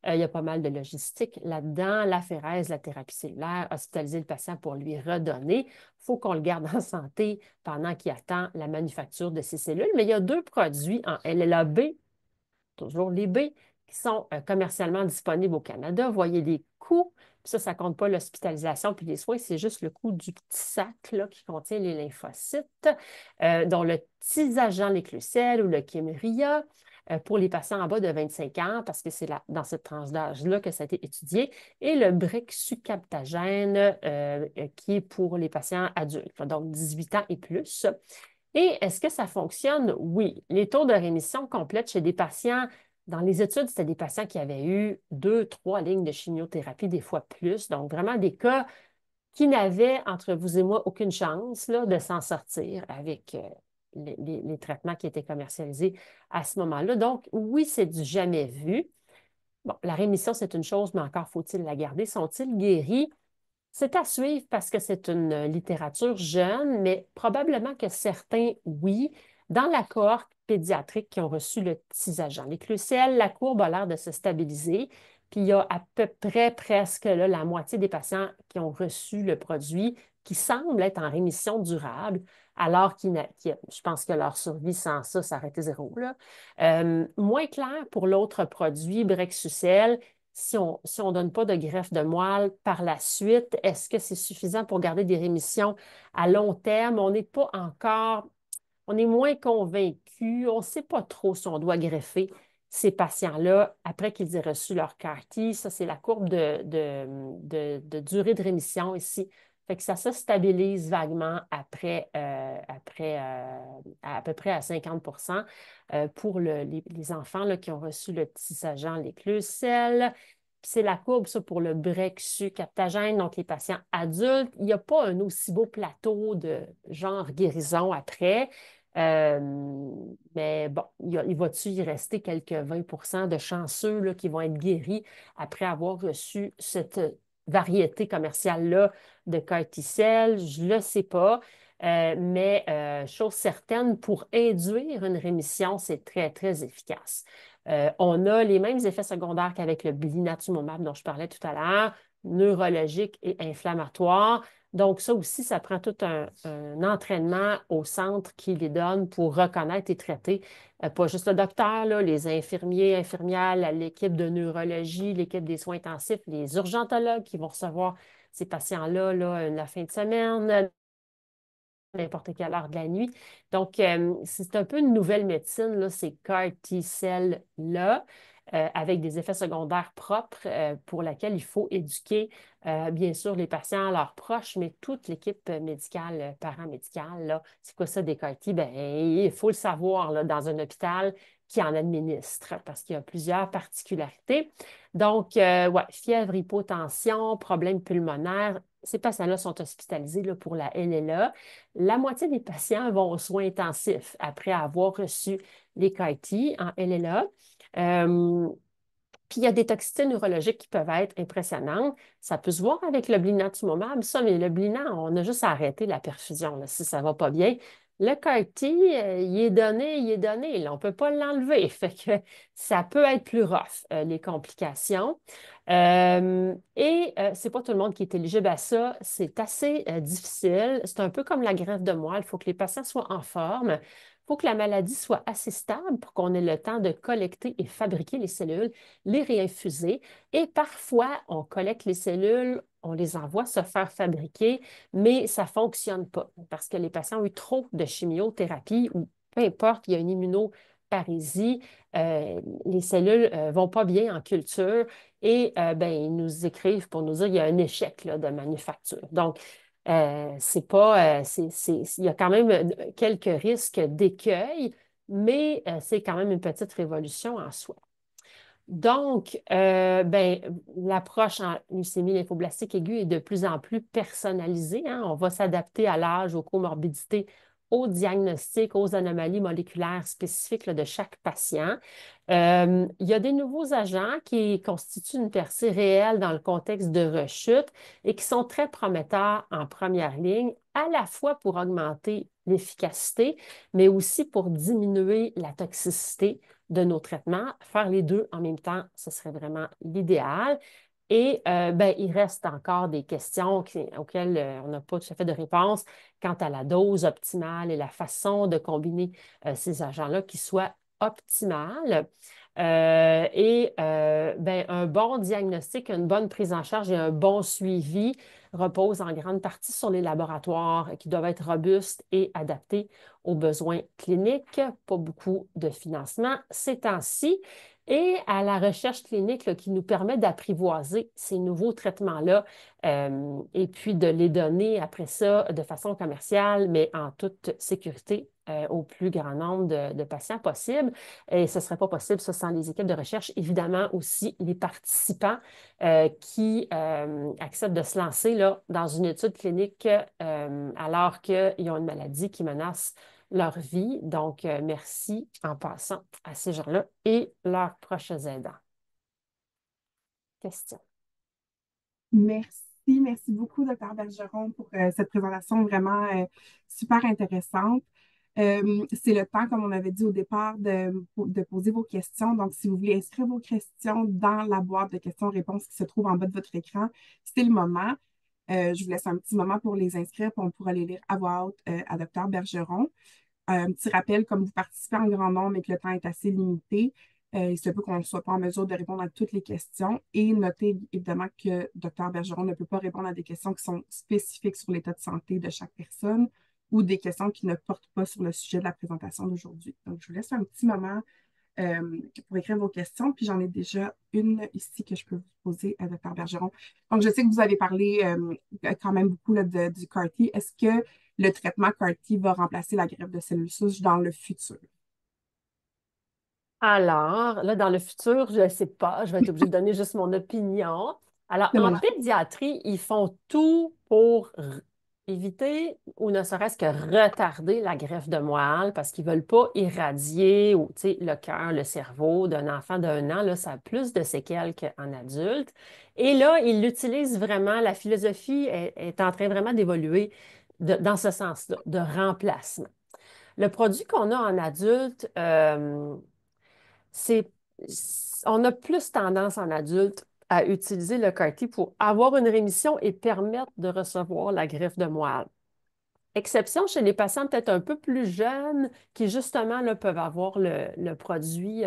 S2: Il y a pas mal de logistique là-dedans, l'aphérèse, la thérapie cellulaire, hospitaliser le patient pour lui redonner. Il faut qu'on le garde en santé pendant qu'il attend la manufacture de ces cellules. Mais il y a deux produits en LLAB, toujours les B, qui sont commercialement disponibles au Canada. Vous voyez les coûts. Puis ça ne compte pas l'hospitalisation puis les soins, c'est juste le coût du petit sac là, qui contient les lymphocytes, dont le tisagent l'éclucel ou le Kymriah pour les patients en bas de 25 ans, parce que c'est dans cette tranche d'âge-là que ça a été étudié, et le brexucabtagène qui est pour les patients adultes, donc 18 ans et plus. Et est-ce que ça fonctionne? Oui. Les taux de rémission complète chez des patients, dans les études, c'était des patients qui avaient eu 2, 3 lignes de chimiothérapie, des fois plus. Donc, vraiment des cas qui n'avaient, entre vous et moi, aucune chance là, de s'en sortir avec les traitements qui étaient commercialisés à ce moment-là. Donc, oui, c'est du jamais vu. Bon, la rémission, c'est une chose, mais encore faut-il la garder. Sont-ils guéris? C'est à suivre parce que c'est une littérature jeune, mais probablement que certains, oui. Dans la cohorte pédiatrique qui ont reçu le tisagent l'éclucel, la courbe a l'air de se stabiliser. Puis il y a à peu près presque là, la moitié des patients qui ont reçu le produit qui semblent être en rémission durable, alors je pense que leur survie sans ça aurait été zéro, là. Moins clair pour l'autre produit, Brexucel, si on donne pas de greffe de moelle par la suite, est-ce que c'est suffisant pour garder des rémissions à long terme? On n'est pas encore, on est moins convaincu. On ne sait pas trop si on doit greffer ces patients-là après qu'ils aient reçu leur CAR-T. Ça, c'est la courbe de durée de rémission ici. Fait que ça se stabilise vaguement à peu près à 50 pour les enfants là, qui ont reçu le petit agent l'éclucelle. C'est la courbe, ça, pour le brexucaptagène, donc les patients adultes. Il n'y a pas un aussi beau plateau de genre guérison après. Euh, mais bon, il va-tu y rester quelques 20 de chanceux là, qui vont être guéris après avoir reçu cette variété commerciale-là de corticelle? Je ne le sais pas. Mais chose certaine, pour induire une rémission, c'est très, très efficace. On a les mêmes effets secondaires qu'avec le blinatumomab dont je parlais tout à l'heure, neurologique et inflammatoire. Donc, ça aussi, ça prend tout un entraînement au centre qui les donne pour reconnaître et traiter, pas juste le docteur, là, les infirmiers, infirmières, l'équipe de neurologie, l'équipe des soins intensifs, les urgentologues qui vont recevoir ces patients-là là, la fin de semaine, n'importe quelle heure de la nuit. Donc, c'est un peu une nouvelle médecine, là, ces CAR T-cells-là, avec des effets secondaires propres pour lesquels il faut éduquer, bien sûr, les patients, leurs proches, mais toute l'équipe médicale, paramédicale, là. C'est quoi ça, des CAR T? Ben, il faut le savoir là, dans un hôpital qui en administre, parce qu'il y a plusieurs particularités. Donc, ouais, fièvre, hypotension, problèmes pulmonaires, ces patients-là sont hospitalisés là, pour la LLA. La moitié des patients vont aux soins intensifs après avoir reçu les CAR-T en LLA. Euh, Puis il y a des toxicités neurologiques qui peuvent être impressionnantes. Ça peut se voir avec le blinatumomab, ça, mais le blina, on a juste arrêté la perfusion là, si ça ne va pas bien. Le CAR-T, il est donné, là, on ne peut pas l'enlever. Fait que ça peut être plus rough, les complications. Ce n'est pas tout le monde qui est éligible à ça. C'est assez difficile. C'est un peu comme la greffe de moelle. Il faut que les patients soient en forme. Il faut que la maladie soit assez stable pour qu'on ait le temps de collecter et fabriquer les cellules, les réinfuser. Et parfois, on collecte les cellules, on les envoie se faire fabriquer, mais ça ne fonctionne pas parce que les patients ont eu trop de chimiothérapie ou peu importe, il y a une immunoparésie, les cellules ne vont pas bien en culture et ben, ils nous écrivent pour nous dire qu'il y a un échec là, de manufacture. Donc, c'est pas, il y a quand même quelques risques d'écueil, mais c'est quand même une petite révolution en soi. Donc, ben, l'approche en leucémie lymphoblastique aiguë est de plus en plus personnalisée, hein. On va s'adapter à l'âge, aux comorbidités, aux diagnostics, aux anomalies moléculaires spécifiques là, de chaque patient. Il y a des nouveaux agents qui constituent une percée réelle dans le contexte de rechute et qui sont très prometteurs en première ligne, à la fois pour augmenter l'efficacité, mais aussi pour diminuer la toxicité de nos traitements. Faire les deux en même temps, ce serait vraiment l'idéal. Et ben, il reste encore des questions auxquelles on n'a pas tout à fait de réponse quant à la dose optimale et la façon de combiner ces agents-là qui soient optimales. Ben, un bon diagnostic, une bonne prise en charge et un bon suivi reposent en grande partie sur les laboratoires qui doivent être robustes et adaptés aux besoins cliniques. Pas beaucoup de financement ces temps-ci. Et à la recherche clinique là, qui nous permet d'apprivoiser ces nouveaux traitements-là et puis de les donner après ça de façon commerciale, mais en toute sécurité au plus grand nombre de patients possible. Et ce ne serait pas possible, ça, sans les équipes de recherche. Évidemment, aussi les participants qui acceptent de se lancer là, dans une étude clinique alors qu'ils ont une maladie qui menace leur vie. Donc, merci en passant à ces gens-là et leurs proches aidants. Question.
S1: Merci beaucoup, Dr. Bergeron, pour cette présentation vraiment super intéressante. C'est le temps, comme on avait dit au départ, de poser vos questions. Donc, si vous voulez inscrire vos questions dans la boîte de questions-réponses qui se trouve en bas de votre écran, c'est le moment. Je vous laisse un petit moment pour les inscrire, puis on pourra les lire à voix haute à Dr. Bergeron. Un petit rappel, comme vous participez en grand nombre et que le temps est assez limité, Il se peut qu'on ne soit pas en mesure de répondre à toutes les questions et notez évidemment que Dr Bergeron ne peut pas répondre à des questions qui sont spécifiques sur l'état de santé de chaque personne ou des questions qui ne portent pas sur le sujet de la présentation d'aujourd'hui. Donc, je vous laisse un petit moment pour écrire vos questions, puis j'en ai déjà une ici que je peux vous poser à Dr Bergeron. Donc, je sais que vous avez parlé quand même beaucoup là, du CAR-T. Est-ce que le traitement CAR-T va remplacer la greffe de cellules souches dans le futur?
S2: Alors, là, dans le futur, je ne sais pas, je vais être obligée de donner juste mon opinion. Alors,
S1: C'est
S2: en
S1: normal.
S2: pédiatrie, ils font tout pour éviter ou ne serait-ce que retarder la greffe de moelle parce qu'ils ne veulent pas irradier ou, tu sais, le cœur, le cerveau d'un enfant d'1 an. Là, ça a plus de séquelles qu'en adulte. Et là, ils l'utilisent vraiment, la philosophie est en train vraiment d'évoluer dans ce sens-là, de remplacement. Le produit qu'on a en adulte, c'est, on a plus tendance en adulte à utiliser le CAR-T pour avoir une rémission et permettre de recevoir la greffe de moelle. Exception chez les patients peut-être un peu plus jeunes qui, justement, là, peuvent avoir le produit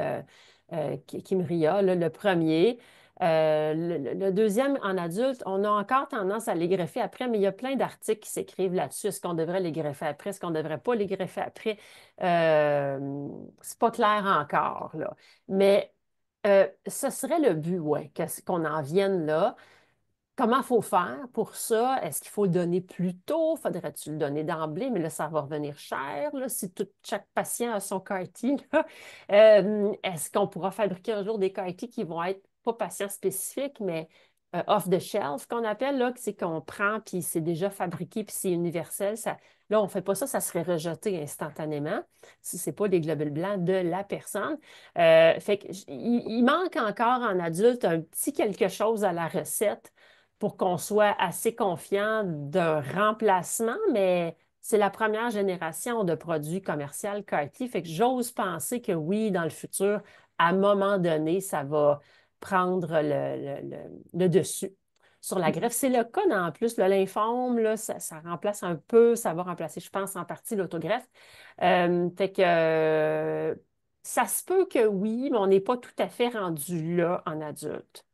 S2: Kymriah, là, le premier. Le deuxième, en adulte, on a encore tendance à les greffer après, mais il y a plein d'articles qui s'écrivent là-dessus. Est-ce qu'on devrait les greffer après? Est-ce qu'on ne devrait pas les greffer après? C'est pas clair encore, là. Mais ce serait le but, ouais, qu'on en vienne là. Comment il faut faire pour ça? Est-ce qu'il faut le donner plus tôt? Faudrait-tu le donner d'emblée? Mais là, ça va revenir cher, là, si chaque patient a son CAR-T, là. Est-ce qu'on pourra fabriquer un jour des CAR-T qui vont être pas patients spécifiques, mais off the shelf, qu'on appelle, là, que c'est qu'on prend, puis c'est déjà fabriqué, puis c'est universel. Là, on ne fait pas ça, ça serait rejeté instantanément si ce n'est pas des globules blancs de la personne. Fait que, il manque encore en adulte un petit quelque chose à la recette pour qu'on soit assez confiant d'un remplacement, mais c'est la première génération de produits commerciaux CAR-T. Fait que j'ose penser que oui, dans le futur, à un moment donné, ça va prendre le dessus sur la greffe. C'est le cas en plus, le lymphome, là, ça remplace un peu, ça va remplacer, je pense, en partie l'autogreffe. Fait que ça se peut que oui, mais on n'est pas tout à fait rendu là en adulte.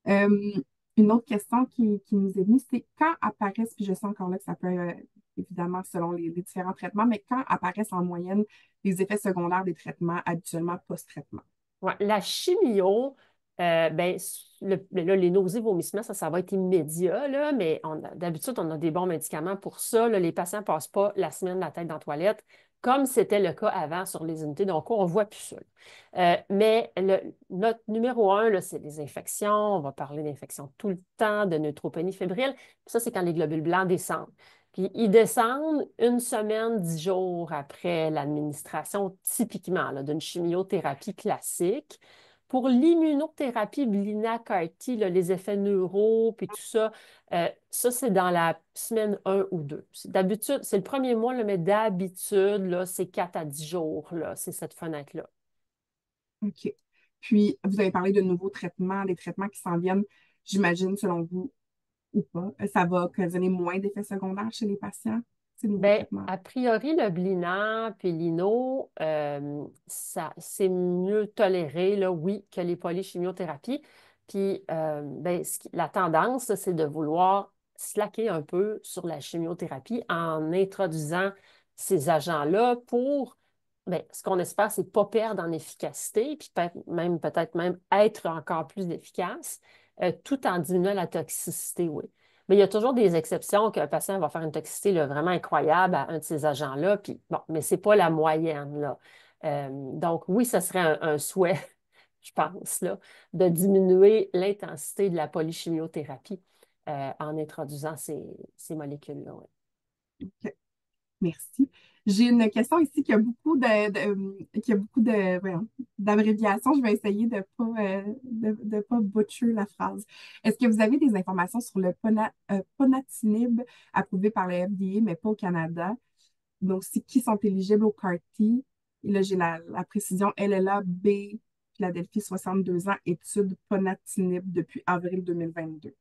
S1: Euh, une autre question qui nous est venue, c'est quand apparaissent, puis je sais encore là que ça peut, évidemment, selon les différents traitements, mais quand apparaissent en moyenne les effets secondaires des traitements habituellement post-traitement?
S2: Ouais, la chimio, ben, là, les nausées, vomissements, ça va être immédiat, là, mais d'habitude, on a des bons médicaments pour ça. Là, les patients ne passent pas la semaine la tête dans la toilette, comme c'était le cas avant sur les unités. Donc, on ne voit plus ça. Mais notre numéro un, là, c'est les infections. On va parler d'infections tout le temps, de neutropénie fébrile. Puis ça, c'est quand les globules blancs descendent. Puis ils descendent 1 semaine, 10 jours après l'administration, typiquement, là, d'une chimiothérapie classique. Pour l'immunothérapie Blina-CAR-T, là, les effets neuro, puis tout ça, ça, c'est dans la semaine 1 ou 2. D'habitude, c'est le premier mois, là, mais d'habitude, là, c'est 4 à 10 jours, là, c'est cette fenêtre-là.
S1: OK. Puis, vous avez parlé de nouveaux traitements, des traitements qui s'en viennent, j'imagine, selon vous, ou pas. Ça va occasionner moins d'effets secondaires chez les patients, ces nouveaux
S2: Bien,
S1: traitements?
S2: a priori, le Blina puis l'Ino, c'est mieux toléré, là, oui, que les polychimiothérapies. Puis, ben, la tendance, là, c'est de vouloir slacker un peu sur la chimiothérapie en introduisant ces agents-là pour, ben, ce qu'on espère, c'est pas perdre en efficacité, puis peut-être même être encore plus efficace, tout en diminuant la toxicité, oui. Mais il y a toujours des exceptions qu'un patient va faire une toxicité là, vraiment incroyable à un de ces agents-là. Puis bon, mais ce n'est pas la moyenne, là. Donc, oui, ce serait un souhait, je pense, là, de diminuer l'intensité de la polychimiothérapie en introduisant ces molécules-là. Ouais.
S1: OK. Merci. J'ai une question ici qui a beaucoup qui a beaucoup voyons, d'abréviations. Je vais essayer de pas butcher la phrase. Est-ce que vous avez des informations sur le ponatinib approuvé par le FDA, mais pas au Canada? Donc, aussi, qui sont éligibles au CAR-T? Et là, j'ai la précision LLA B, Philadelphie, 62 ans, étude ponatinib depuis avril 2022.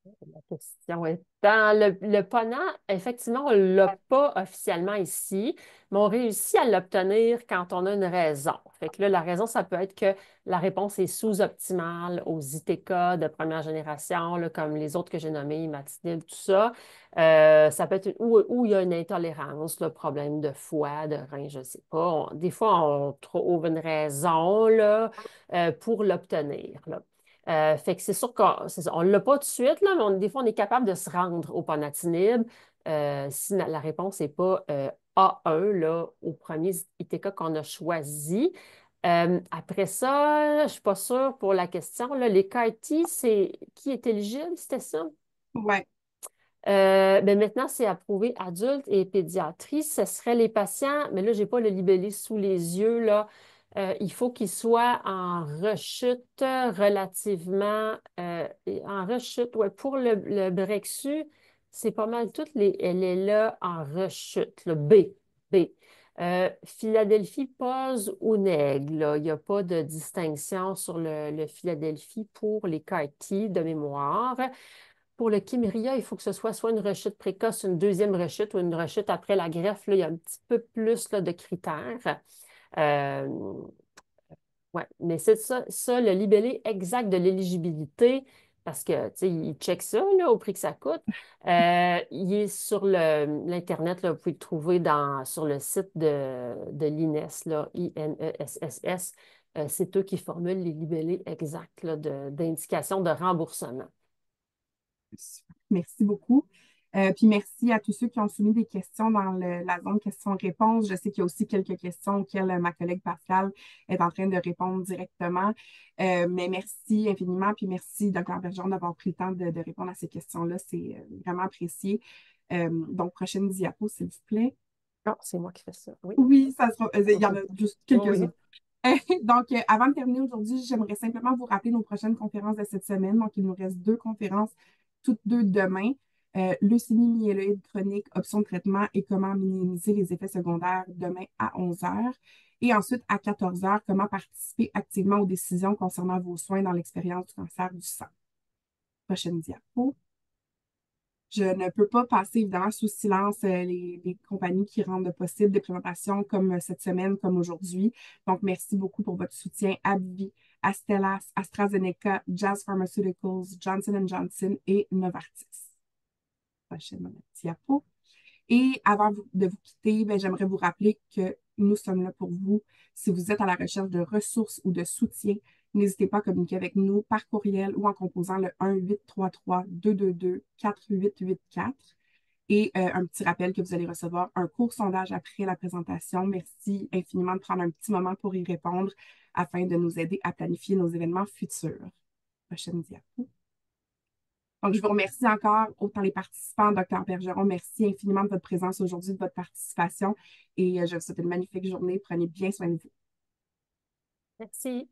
S2: La question est dans le PONA, effectivement, on ne l'a pas officiellement ici, mais on réussit à l'obtenir quand on a une raison. Fait que là, la raison, ça peut être que la réponse est sous-optimale aux ITK de première génération, là, comme les autres que j'ai nommés, Matinib, tout ça. Ça peut être où il y a une intolérance, le problème de foie, de rein, je ne sais pas. Des fois, on trouve une raison là, pour l'obtenir, là. Fait que c'est sûr qu'on ne l'a pas tout de suite, là, mais des fois, on est capable de se rendre au Panatinib si la réponse n'est pas A1 là, au premier ITK qu'on a choisi. Après ça, je ne suis pas sûre pour la question. Là, les CAR-T, c'est qui est éligible, c'était ça?
S1: Ouais.
S2: Ben maintenant, c'est approuvé adulte et pédiatrie. Ce serait les patients, mais là, je n'ai pas le libellé sous les yeux, là. Il faut qu'ils soient en rechute relativement, en rechute, ouais, pour le Brexu, c'est pas mal toutes elle est là en rechute, le B, B. Philadelphie pose ou nègre, là. Il n'y a pas de distinction sur le Philadelphie pour les CAR-T de mémoire. Pour le Kymria, il faut que ce soit une rechute précoce, une deuxième rechute ou une rechute après la greffe. Là, il y a un petit peu plus là, de critères. Euh, ouais. Mais c'est ça, le libellé exact de l'éligibilité, parce que, tu sais, il check ça là, au prix que ça coûte. Il est sur l'Internet, là, vous pouvez le trouver sur le site de l'INES, là, INESSS. C'est eux qui formulent les libellés exacts là, d'indication de remboursement.
S1: Merci beaucoup. Puis merci à tous ceux qui ont soumis des questions dans la zone questions-réponses. Je sais qu'il y a aussi quelques questions auxquelles ma collègue Pascal est en train de répondre directement. Mais merci infiniment. Puis merci, Dr. Bergeron, d'avoir pris le temps de répondre à ces questions-là. C'est vraiment apprécié. Donc, prochaine diapo, s'il vous plaît.
S2: Non, c'est moi qui fais ça. Oui.
S1: Oui, ça sera. Il y en a juste
S2: Oui.
S1: quelques-uns. Donc, avant de terminer aujourd'hui, j'aimerais simplement vous rappeler nos prochaines conférences de cette semaine. Donc, il nous reste deux conférences, toutes deux demain. Leucémie myéloïde chronique, options de traitement et comment minimiser les effets secondaires demain à 11 heures. Et ensuite, à 14 heures, comment participer activement aux décisions concernant vos soins dans l'expérience du cancer du sang. Prochaine diapo. Je ne peux pas passer évidemment sous silence les compagnies qui rendent possible des présentations comme cette semaine, comme aujourd'hui. Donc, merci beaucoup pour votre soutien. AbbVie, Astellas, AstraZeneca, Jazz Pharmaceuticals, Johnson Johnson et Novartis. Prochaine diapo. Et avant de vous quitter, ben, j'aimerais vous rappeler que nous sommes là pour vous. Si vous êtes à la recherche de ressources ou de soutien, n'hésitez pas à communiquer avec nous par courriel ou en composant le 1-833-222-4884. Et un petit rappel que vous allez recevoir un court sondage après la présentation. Merci infiniment de prendre un petit moment pour y répondre afin de nous aider à planifier nos événements futurs. Prochaine diapo. Donc, je vous remercie encore, autant les participants, Dr. Bergeron, merci infiniment de votre présence aujourd'hui, de votre participation et je vous souhaite une magnifique journée. Prenez bien soin de vous.
S2: Merci.